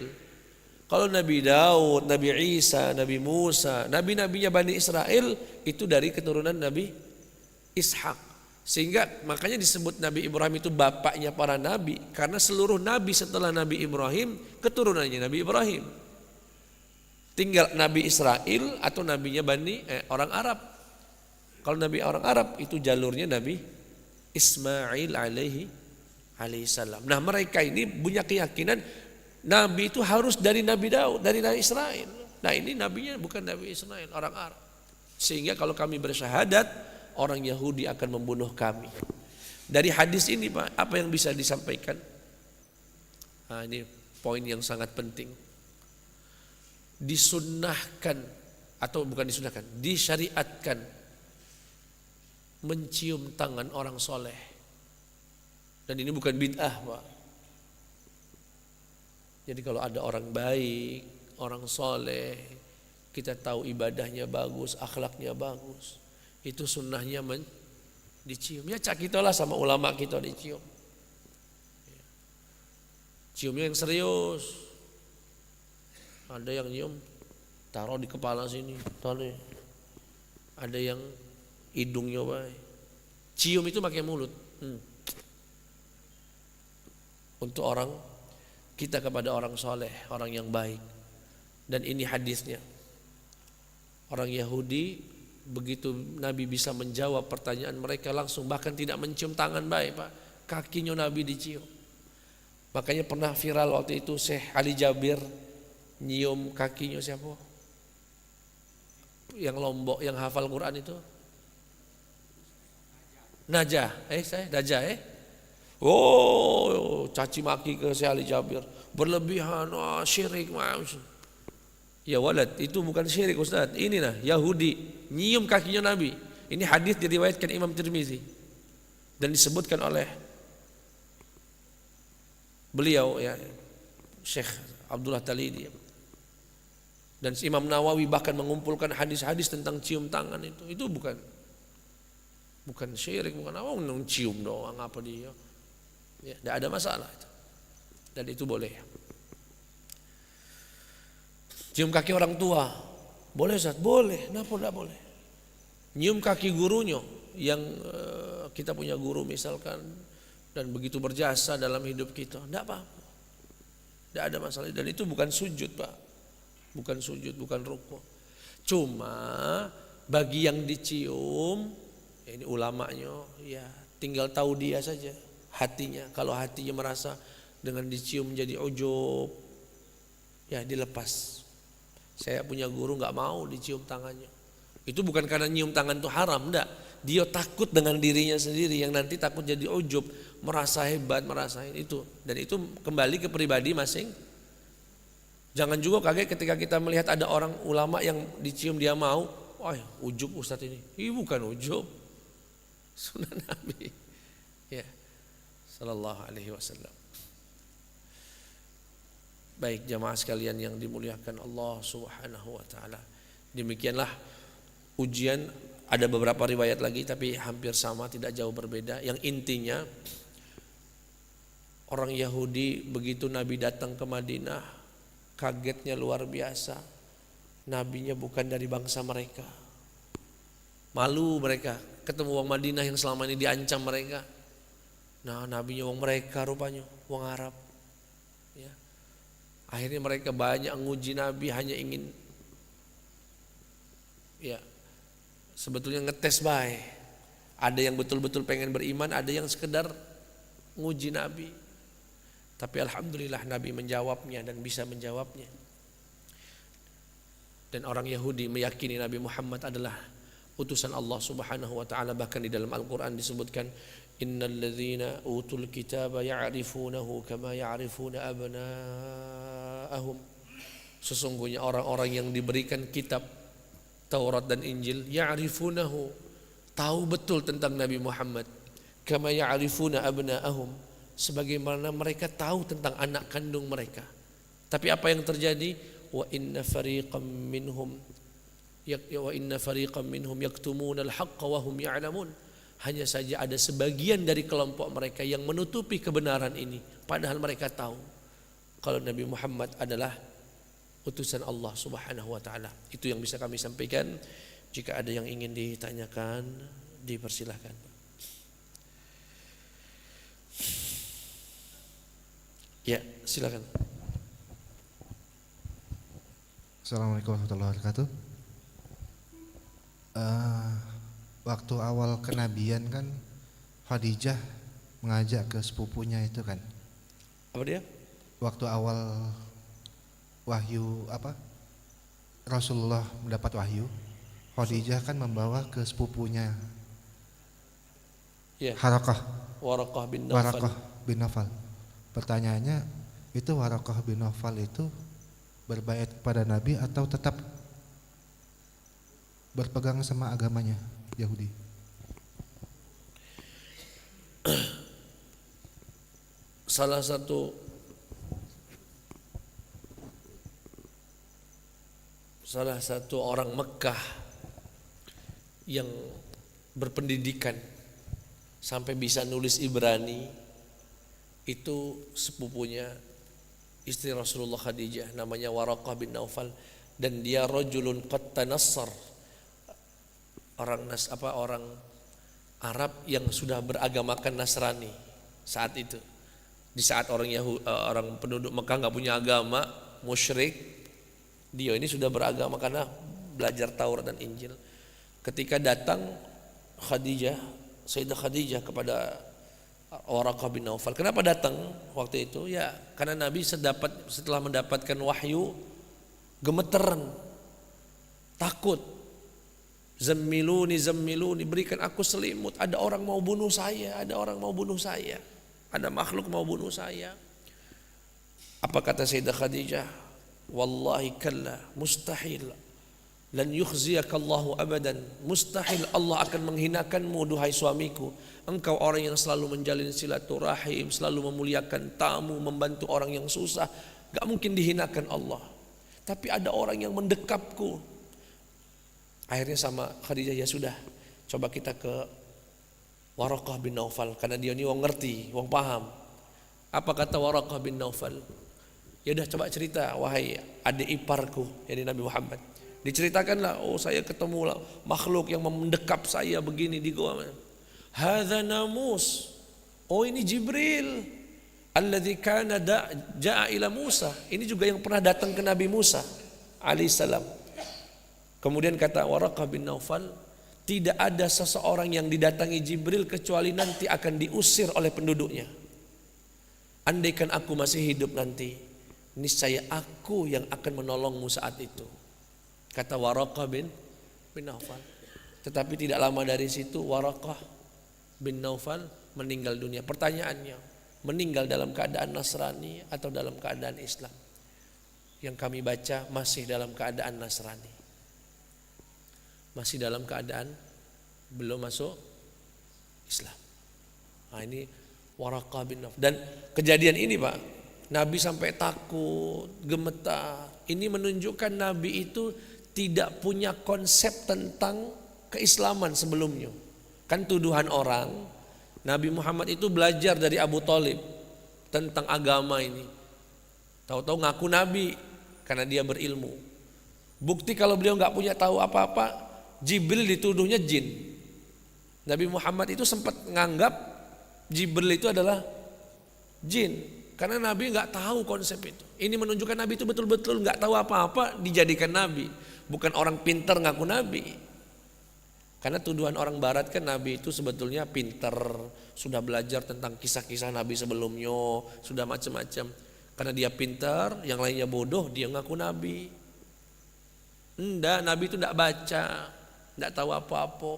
Speaker 1: Kalau Nabi Daud, Nabi Isa, Nabi Musa, nabi-nabinya Bani Israel itu dari keturunan Nabi Ishak. Sehingga makanya disebut Nabi Ibrahim itu bapaknya para nabi, karena seluruh nabi setelah Nabi Ibrahim keturunannya Nabi Ibrahim. Tinggal Nabi Israel atau nabinya orang Arab. Kalau Nabi orang Arab itu jalurnya Nabi Ismail alaihi salam. Nah, mereka ini punya keyakinan Nabi itu harus dari Nabi Daud, dari Nabi Israel. Nah, ini nabinya bukan Nabi Israel, orang Arab. Sehingga kalau kami bersyahadat, orang Yahudi akan membunuh kami. Dari hadis ini, Pak, apa yang bisa disampaikan? Nah, ini poin yang sangat penting. Disunnahkan, atau bukan disunnahkan, disyariatkan mencium tangan orang soleh. Dan ini bukan bid'ah, Pak. Jadi kalau ada orang baik, orang soleh, kita tahu ibadahnya bagus, akhlaknya bagus, itu sunnahnya dicium. Ya cak kita lah sama ulama kita dicium. Ciumnya yang serius. Ada yang nyium taruh di kepala sini, taruh. Ada yang hidungnya baik. Cium itu pakai mulut. Untuk orang kita kepada orang soleh, orang yang baik. Dan ini hadisnya. Orang Yahudi begitu Nabi bisa menjawab pertanyaan mereka langsung, bahkan tidak mencium tangan baik, Pak, kakinya Nabi dicium. Makanya pernah viral waktu itu Syekh Ali Jabir nyium kakinya siapa? Yang Lombok, yang hafal Quran itu Najah, Oh, caci maki ke Syekh Ali Jabir, berlebihan, syirik, ya walad, itu bukan syirik Ustaz. Ini nah Yahudi nyium kakinya Nabi. Ini hadis diriwayatkan Imam Tirmizi dan disebutkan oleh beliau, ya, Syekh Abdullah Talidi. Dan Imam Nawawi bahkan mengumpulkan hadis-hadis tentang cium tangan itu. Itu bukan syirik, bukan apa, cium doang apa dia. Ya, tidak ada masalah itu. Dan itu boleh. Cium kaki orang tua, boleh Ustaz? Boleh, kenapa tidak boleh? Nyium kaki gurunya, yang kita punya guru misalkan, dan begitu berjasa dalam hidup kita, tidak apa-apa. Tidak ada masalah, dan itu bukan sujud, Pak. Bukan sujud, bukan rukuk. Cuma bagi yang dicium, ya ini ulamanya, ya tinggal tahu dia saja hatinya. Kalau hatinya merasa dengan dicium menjadi ujub, ya dilepas. Saya punya guru nggak mau dicium tangannya. Itu bukan karena nyium tangan itu haram, enggak. Dia takut dengan dirinya sendiri yang nanti takut jadi ujub, merasa hebat, merasa itu. Dan itu kembali ke pribadi masing. Jangan juga kaget ketika kita melihat ada orang ulama yang dicium dia mau, wah ujub Ustadz ini. Ih bukan ujub. Sunnah Nabi. Ya. Sallallahu alaihi wasallam. Baik jamaah sekalian yang dimuliakan Allah Subhanahu wa taala. Demikianlah ujian, ada beberapa riwayat lagi tapi hampir sama, tidak jauh berbeda. Yang intinya orang Yahudi begitu Nabi datang ke Madinah, kagetnya luar biasa. Nabinya bukan dari bangsa mereka. Malu mereka ketemu orang Madinah yang selama ini diancam mereka. Nah, nabinya orang mereka rupanya, orang Arab. Ya. Akhirnya mereka banyak nguji Nabi, hanya ingin ya sebetulnya ngetes baik. Ada yang betul-betul pengen beriman, ada yang sekedar nguji Nabi. Tapi alhamdulillah Nabi menjawabnya dan bisa menjawabnya. Dan orang Yahudi meyakini Nabi Muhammad adalah utusan Allah Subhanahu wa taala. Bahkan di dalam Al-Qur'an disebutkan innal ladzina utul kitaba ya'rifunahu kama ya'rifuna abna'ahum. Sesungguhnya orang-orang yang diberikan kitab Taurat dan Injil, ya'rifunahu, tahu betul tentang Nabi Muhammad, kama ya'rifuna abna'ahum, sebagaimana mereka tahu tentang anak kandung mereka. Tapi apa yang terjadi? Wa inna fariqam minhum yaktumuna al-haqqa wa hum ya'lamun. Hanya saja ada sebagian dari kelompok mereka yang menutupi kebenaran ini, padahal mereka tahu kalau Nabi Muhammad adalah utusan Allah Subhanahu wa taala. Itu yang bisa kami sampaikan. Jika ada yang ingin ditanyakan, dipersilahkan. Ya, silakan.
Speaker 2: Assalamualaikum warahmatullahi wabarakatuh. Waktu awal kenabian kan Khadijah mengajak ke sepupunya itu kan.
Speaker 1: Apa dia?
Speaker 2: Waktu awal wahyu Rasulullah mendapat wahyu, Khadijah kan membawa ke sepupunya.
Speaker 1: Ya.
Speaker 2: Waraqah bin Nawfal. Pertanyaannya, itu Waraqah bin Nawfal itu berbaiat kepada Nabi atau tetap berpegang sama agamanya Yahudi?
Speaker 1: Salah satu orang Mekah yang berpendidikan sampai bisa nulis Ibrani, itu sepupunya istri Rasulullah Khadijah, namanya Waraqah bin Nawfal, dan dia rajulun qad tanassar, orang Arab yang sudah beragamakan Nasrani saat itu. Di saat orang penduduk Mekah nggak punya agama, musyrik, dia ini sudah beragama karena belajar Taurat dan Injil. Ketika datang Sayyidah Khadijah kepada Waraqah bin Nawfal. Kenapa datang waktu itu? Ya, karena Nabi setelah mendapatkan wahyu gemeteran, takut. Zammiluni, berikan aku selimut. Ada orang mau bunuh saya, ada makhluk mau bunuh saya. Apa kata Sayyidah Khadijah? Wallahi kalla, mustahil, lan yukhziyakallahu abadan, mustahil Allah akan menghinakanmu duhai suamiku. Engkau orang yang selalu menjalin silaturahim, selalu memuliakan tamu, membantu orang yang susah, gak mungkin dihinakan Allah. Tapi ada orang yang mendekapku. Akhirnya sama Khadijah, ya sudah, coba kita ke Waraqah bin Nawfal, karena dia ini wong ngerti, wong paham. Apa kata Waraqah bin Nawfal? Ya udah, coba cerita wahai adik iparku, yakni Nabi Muhammad. Diceritakanlah, oh saya ketemu makhluk yang mendekap saya begini di goa. Hadza namus. Oh ini Jibril. Alladzi kana jaa ila Musa. Ini juga yang pernah datang ke Nabi Musa alaihissalam. Kemudian kata Waraqah bin Nawfal, tidak ada seseorang yang didatangi Jibril kecuali nanti akan diusir oleh penduduknya. Andaikan aku masih hidup nanti, niscaya aku yang akan menolongmu saat itu. kata Waraqah bin Naufal. Tetapi tidak lama dari situ Waraqah bin Naufal meninggal dunia. Pertanyaannya, meninggal dalam keadaan Nasrani atau dalam keadaan Islam? Yang kami baca masih dalam keadaan Nasrani. Masih dalam keadaan belum masuk Islam. Nah, ini Waraqah bin Naufal. Dan kejadian ini Pak, Nabi sampai takut, gemetar. Ini menunjukkan Nabi itu tidak punya konsep tentang keislaman sebelumnya. Kan tuduhan orang, Nabi Muhammad itu belajar dari Abu Thalib tentang agama ini. Tahu-tahu ngaku Nabi karena dia berilmu. Bukti kalau beliau nggak punya tahu apa-apa, Jibril dituduhnya jin. Nabi Muhammad itu sempat nganggap Jibril itu adalah jin. Karena Nabi nggak tahu konsep itu. Ini menunjukkan Nabi itu betul-betul nggak tahu apa-apa dijadikan Nabi. Bukan orang pintar ngaku Nabi. Karena tuduhan orang Barat kan Nabi itu sebetulnya pintar, sudah belajar tentang kisah-kisah Nabi sebelumnya, sudah macam-macam. Karena dia pintar, yang lainnya bodoh, dia ngaku Nabi. Enggak, Nabi itu enggak baca, enggak tahu apa-apa.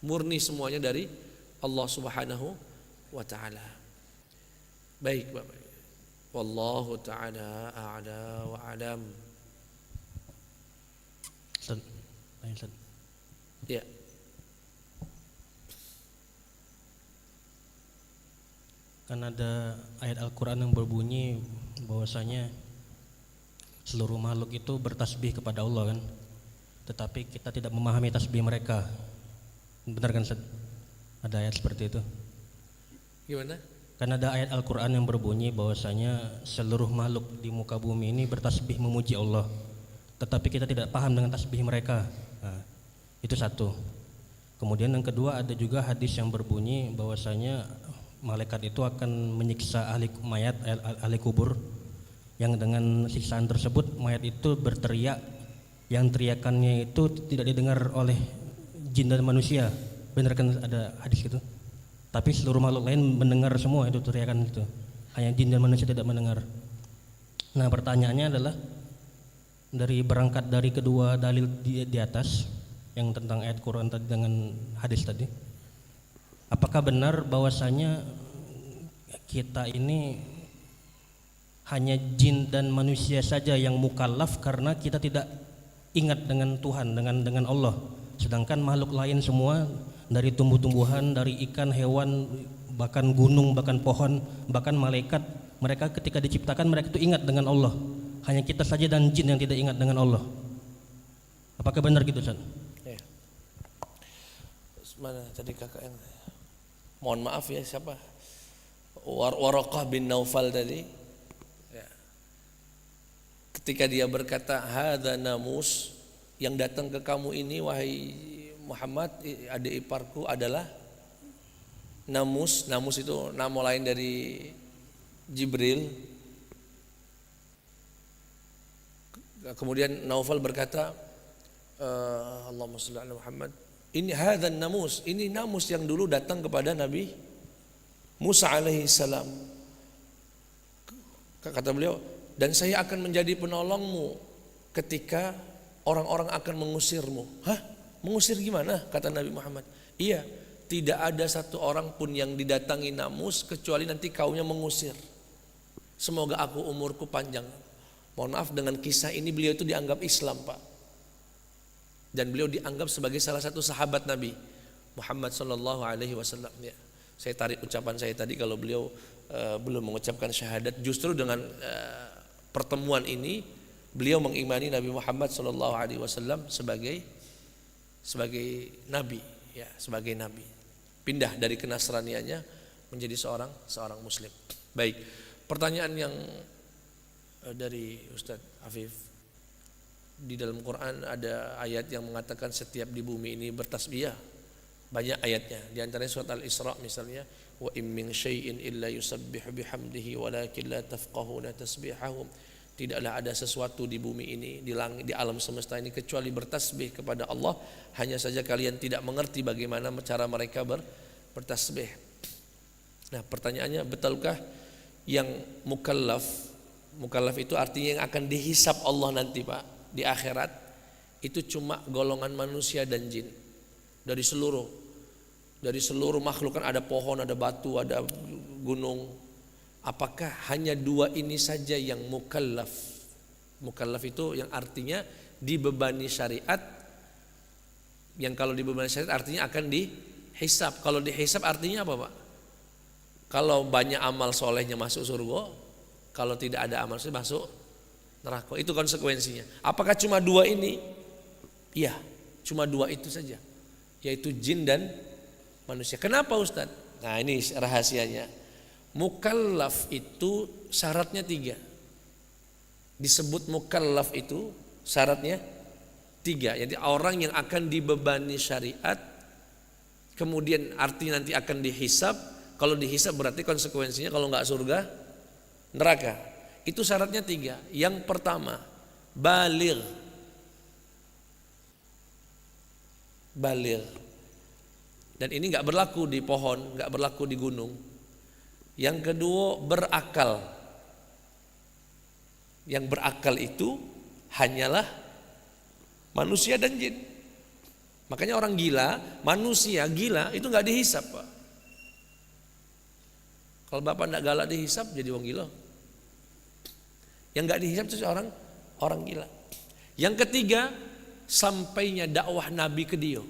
Speaker 1: Murni semuanya dari Allah Subhanahu wa taala. Baik Bapak. Wallahu taala a'la wa alam. Ya.
Speaker 3: Kan ada ayat Al-Quran yang berbunyi bahwasanya seluruh makhluk itu bertasbih kepada Allah kan. Tetapi kita tidak memahami tasbih mereka. Benar kan Ustaz? Ada ayat seperti itu.
Speaker 1: Gimana?
Speaker 3: Kan ada ayat Al-Quran yang berbunyi bahwasanya seluruh makhluk di muka bumi ini bertasbih memuji Allah. Tetapi kita tidak paham dengan tasbih mereka. Nah, itu satu. Kemudian yang kedua ada juga hadis yang berbunyi bahwasanya malaikat itu akan menyiksa ahli mayat, ahli kubur, yang dengan siksaan tersebut mayat itu berteriak, yang teriakannya itu tidak didengar oleh jin dan manusia. Benar kan ada hadis gitu? Tapi seluruh makhluk lain mendengar semua itu teriakan itu. Hanya jin dan manusia tidak mendengar. Nah, pertanyaannya adalah berangkat dari kedua dalil di atas yang tentang ayat Quran tadi dengan hadis tadi, apakah benar bahwasanya kita ini hanya jin dan manusia saja yang mukallaf karena kita tidak ingat dengan Tuhan, dengan Allah, sedangkan makhluk lain semua dari tumbuh-tumbuhan, dari ikan, hewan, bahkan gunung, bahkan pohon, bahkan malaikat, mereka ketika diciptakan mereka itu ingat dengan Allah. Hanya kita saja dan jin yang tidak ingat dengan Allah. Apakah benar gitu Ustaz?
Speaker 1: Ya. Mana tadi kakak yang mohon maaf ya, siapa? Waraqah bin Naufal tadi ya. Ketika dia berkata hadza namus, yang datang ke kamu ini wahai Muhammad adik iparku adalah namus. Namus itu nama lain dari Jibril. Kemudian Naufal berkata Allahumma shalli ala Muhammad, ini hadzan namus, ini namus yang dulu datang kepada Nabi Musa alaihi salam. Kata beliau, dan saya akan menjadi penolongmu ketika orang-orang akan mengusirmu. Hah? Mengusir gimana? Kata Nabi Muhammad. Iya, tidak ada satu orang pun yang didatangi namus kecuali nanti kaumnya mengusir. Semoga aku umurku panjang. Mohon maaf, dengan kisah ini beliau itu dianggap Islam Pak. Dan beliau dianggap sebagai salah satu sahabat Nabi Muhammad sallallahu alaihi wasallam ya. Saya tarik ucapan saya tadi kalau beliau belum mengucapkan syahadat. Justru dengan pertemuan ini beliau mengimani Nabi Muhammad sallallahu alaihi wasallam sebagai nabi ya, sebagai nabi. Pindah dari kenasraniannya menjadi seorang muslim. Baik. Pertanyaan yang dari Ustadz Afif, di dalam Quran ada ayat yang mengatakan setiap di bumi ini bertasbih. Banyak ayatnya. Di antaranya surat Al-Isra misalnya, wa in min syai'in illa yusabbihu bihamdihi walakin la tafqahuna tasbihahum. Tidaklah ada sesuatu di bumi ini, di langit, di alam semesta ini kecuali bertasbih kepada Allah. Hanya saja kalian tidak mengerti bagaimana cara mereka bertasbih. Nah, pertanyaannya, betulkah yang mukallaf itu artinya yang akan dihisap Allah nanti Pak di akhirat itu cuma golongan manusia dan jin. Dari seluruh makhluk, kan ada pohon, ada batu, ada gunung. Apakah hanya dua ini saja yang mukallaf? Mukallaf itu yang artinya dibebani syariat. Yang kalau dibebani syariat artinya akan dihisab. Kalau dihisab artinya apa, Pak? Kalau banyak amal solehnya masuk surga, kalau tidak ada amal soleh masuk neraka. Itu konsekuensinya. Apakah cuma dua ini? Iya, cuma dua itu saja, yaitu jin dan manusia. Kenapa, Ustaz? Nah, ini rahasianya. Mukallaf itu syaratnya 3. Disebut mukallaf itu syaratnya 3. Jadi orang yang akan dibebani syariat, kemudian arti nanti akan dihisab. Kalau dihisab berarti konsekuensinya kalau nggak surga, neraka. Itu syaratnya 3. Yang pertama, baligh. Baligh. Dan ini nggak berlaku di pohon, nggak berlaku di gunung. Yang kedua, berakal. Yang berakal itu hanyalah manusia dan jin. Makanya orang gila, manusia gila itu nggak dihisab, Pak. Kalau bapak nggak galak dihisab jadi orang gila. Yang nggak dihisab itu orang gila. Yang ketiga, sampainya dakwah Nabi ke dia.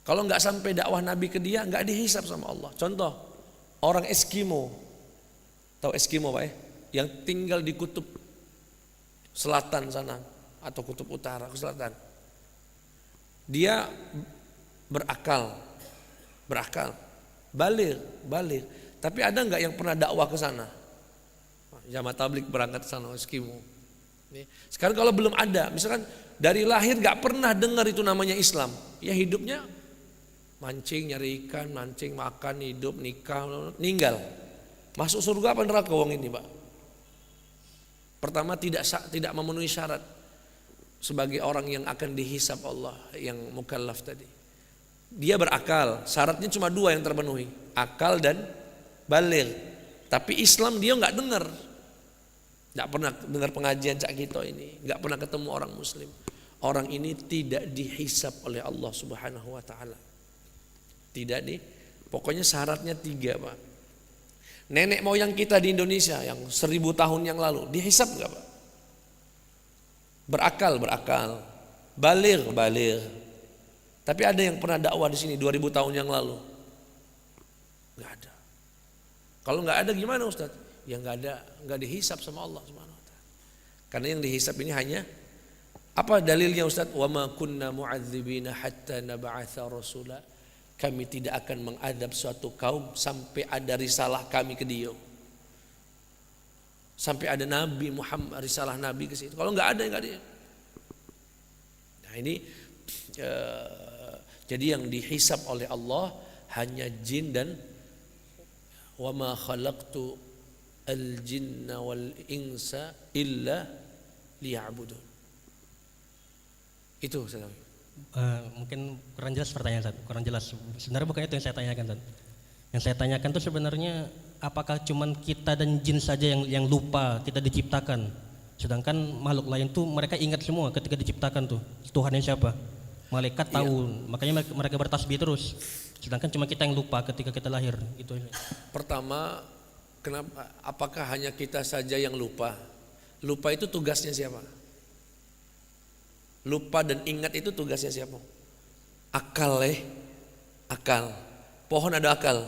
Speaker 1: Kalau nggak sampai dakwah Nabi ke dia, nggak dihisab sama Allah. Contoh, orang Eskimo, tahu Eskimo, Pak ya? Yang tinggal di kutub selatan sana atau kutub utara ke selatan. Dia berakal, baligh. Tapi ada nggak yang pernah dakwah ke sana? Jamaah tabligh berangkat ke sana Eskimo. Sekarang kalau belum ada, misalkan dari lahir nggak pernah dengar itu namanya Islam, ya hidupnya mancing, nyari ikan, mancing, makan, hidup, nikah, meninggal. Masuk surga apa neraka wong ini, Pak? Pertama, tidak memenuhi syarat sebagai orang yang akan dihisab Allah, yang mukallaf tadi. Dia berakal, syaratnya cuma 2 yang terpenuhi, akal dan baligh. Tapi Islam dia nggak dengar, nggak pernah dengar pengajian Cak Kito ini, nggak pernah ketemu orang Muslim. Orang ini tidak dihisab oleh Allah Subhanahu Wa Taala. Tidak pokoknya syaratnya 3, Pak. Nenek moyang kita di Indonesia yang 1000 tahun yang lalu dihisab nggak, Pak? Berakal, baligh. Tapi ada yang pernah dakwah di sini 2000 tahun yang lalu? Nggak ada. Kalau nggak ada gimana, Ustaz? Ya nggak dihisab sama Allah Subhanahu Wa Taala. Karena yang dihisab ini hanya apa dalilnya, Ustaz? Wa ma kunna mu'adzibina hatta nab'atsa rasula. Kami tidak akan mengadab suatu kaum sampai ada risalah kami ke dia. Sampai ada Nabi Muhammad, risalah Nabi ke situ. Kalau nggak ada. Nah ini jadi yang dihisab oleh Allah hanya jin dan wa ma khalaqtu al-jinna wal insa illa liya'budun. Itu Ustaz.
Speaker 3: Mungkin kurang jelas pertanyaan, kurang jelas. Sebenarnya bukan itu yang saya tanyakan, Tad. Yang saya tanyakan itu sebenarnya apakah cuman kita dan jin saja yang lupa kita diciptakan, sedangkan makhluk lain tuh mereka ingat semua ketika diciptakan tuh Tuhannya siapa. Malaikat tahu, makanya mereka bertasbih terus. Sedangkan cuma kita yang lupa ketika kita lahir. Itu.
Speaker 1: Pertama, kenapa? Apakah hanya kita saja yang lupa? Lupa itu tugasnya siapa? Lupa dan ingat itu tugasnya siapa? Akal. Akal. Pohon ada akal.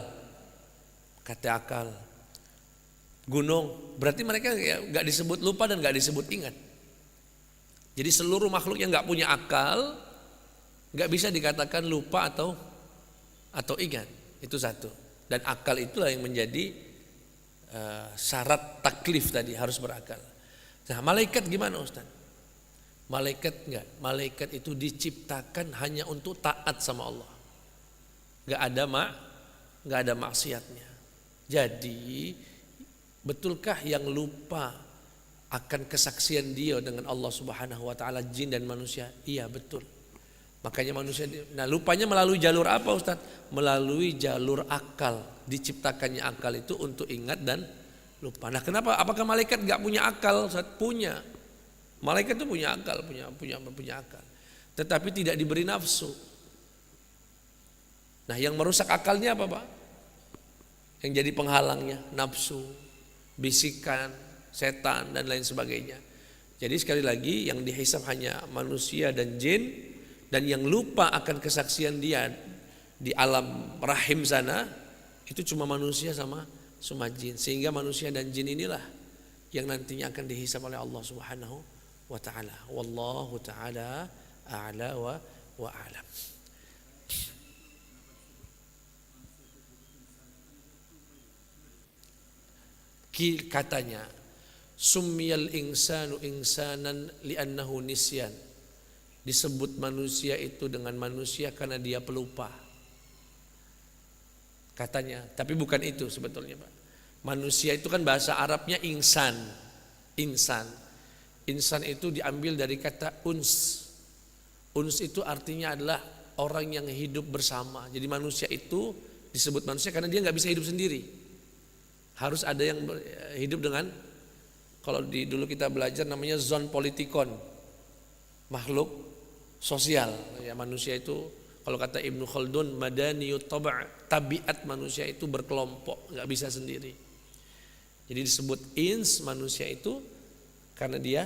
Speaker 1: Kata akal. Gunung, berarti mereka nggak disebut lupa dan nggak disebut ingat. Jadi seluruh makhluk yang nggak punya akal nggak bisa dikatakan lupa atau ingat. Itu satu. Dan akal itulah yang menjadi syarat taklif tadi, harus berakal. Nah, malaikat gimana, Ustaz? Malaikat enggak, malaikat itu diciptakan hanya untuk taat sama Allah. Enggak ada maksiatnya. Jadi, betulkah yang lupa akan kesaksian dia dengan Allah Subhanahu Wa Taala, jin dan manusia? Iya, betul. Makanya manusia, nah lupanya melalui jalur apa, Ustaz? Melalui jalur akal. Diciptakannya akal itu untuk ingat dan lupa. Nah, kenapa? Apakah malaikat enggak punya akal, Ustaz? Punya. Malaikat itu punya akal, punya akal. Tetapi tidak diberi nafsu. Nah, yang merusak akalnya apa, Pak? Yang jadi penghalangnya nafsu, bisikan, setan dan lain sebagainya. Jadi sekali lagi yang dihisab hanya manusia dan jin, dan yang lupa akan kesaksian dia di alam rahim sana itu cuma manusia sama jin. Sehingga manusia dan jin inilah yang nantinya akan dihisab oleh Allah Subhanahu wa taala. Wallahu taala a'la wa a'lam. Katanya summiyal insanu insanan li'annahu nisyan. Disebut manusia itu dengan manusia karena dia pelupa. Katanya, tapi bukan itu sebetulnya, Pak. Manusia itu kan bahasa Arabnya insan. Insan itu diambil dari kata uns. Uns itu artinya adalah orang yang hidup bersama. Jadi manusia itu disebut manusia karena dia nggak bisa hidup sendiri. Harus ada yang hidup dengan, kalau dulu kita belajar namanya zon politikon, makhluk sosial. Ya, manusia itu kalau kata Ibnu Khaldun madaniyut taba', tabiat manusia itu berkelompok, nggak bisa sendiri. Jadi disebut ins, manusia itu karena dia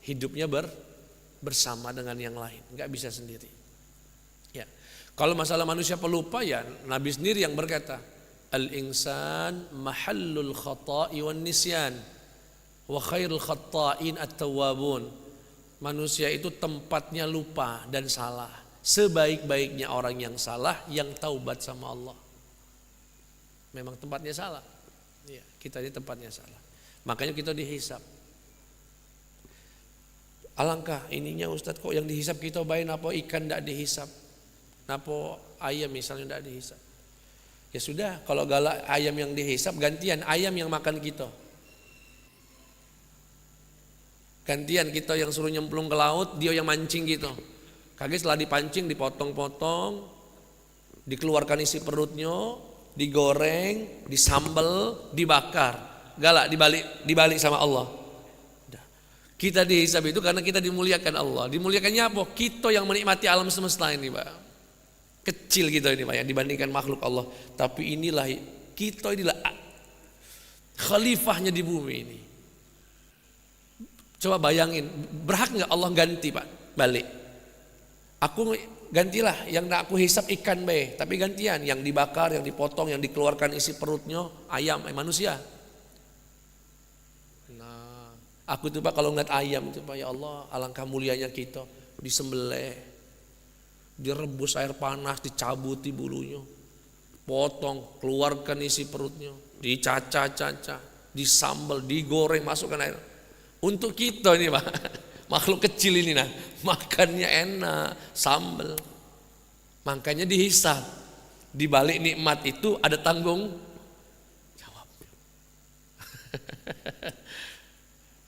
Speaker 1: hidupnya bersama dengan yang lain, nggak bisa sendiri. Ya, kalau masalah manusia pelupa ya Nabi sendiri yang berkata, al-insan mahallul khata'i wan nisyan wa khairul khata'in at-tawwabun. Manusia itu tempatnya lupa dan salah. Sebaik-baiknya orang yang salah yang taubat sama Allah. Memang tempatnya salah. Ya, kita ini tempatnya salah. Makanya kita dihisab. Alangkah ininya Ustadz, kok yang dihisab kita baik, napa ikan tidak dihisab, napa ayam misalnya tidak dihisab. Ya sudah, kalau galak ayam yang dihisab, gantian ayam yang makan kita. Gantian kita yang suruh nyemplung ke laut, dia yang mancing gitu. Kaki setelah dipancing, dipotong-potong, dikeluarkan isi perutnya, digoreng, disambel, dibakar. Galak dibalik sama Allah. Kita dihisab itu karena kita dimuliakan Allah. Dimuliakannya apa? Kita yang menikmati alam semesta ini, Pak. Kecil kita ini, Pak, yang dibandingkan makhluk Allah. Tapi inilah kita, inilah khalifahnya di bumi ini. Coba bayangin, berhak nggak Allah ganti, Pak, balik? Aku gantilah, yang aku hisap ikan be, tapi gantian yang dibakar, yang dipotong, yang dikeluarkan isi perutnya ayam, manusia. Nah, aku tuh, Pak, kalau ngeliat ayam itu, Pak, ya Allah, alangkah mulianya kita, disembelih, direbus air panas, dicabuti bulunya, potong, keluarkan isi perutnya, dicaca-caca, disambal, digoreng, masukkan air. Untuk kita ini, Pak, makhluk kecil ini, nah, makannya enak, sambal. Makanya dihisab. Di balik nikmat itu ada tanggung jawab.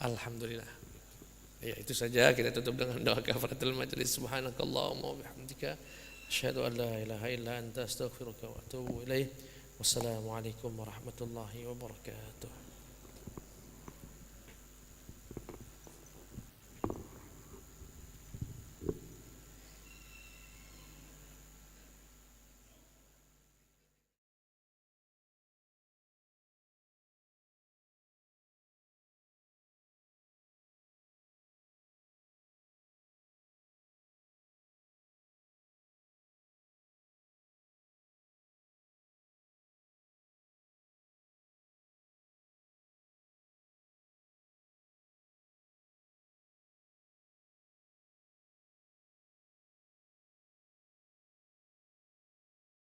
Speaker 1: Alhamdulillah. Ya, itu saja, kita tutup dengan doa kafaratul majelis. Subhanakallahumma wa bihamdika asyhadu an la ilaha illa anta astaghfiruka wa atubu ilaik. Wassalamualaikum warahmatullahi wabarakatuh.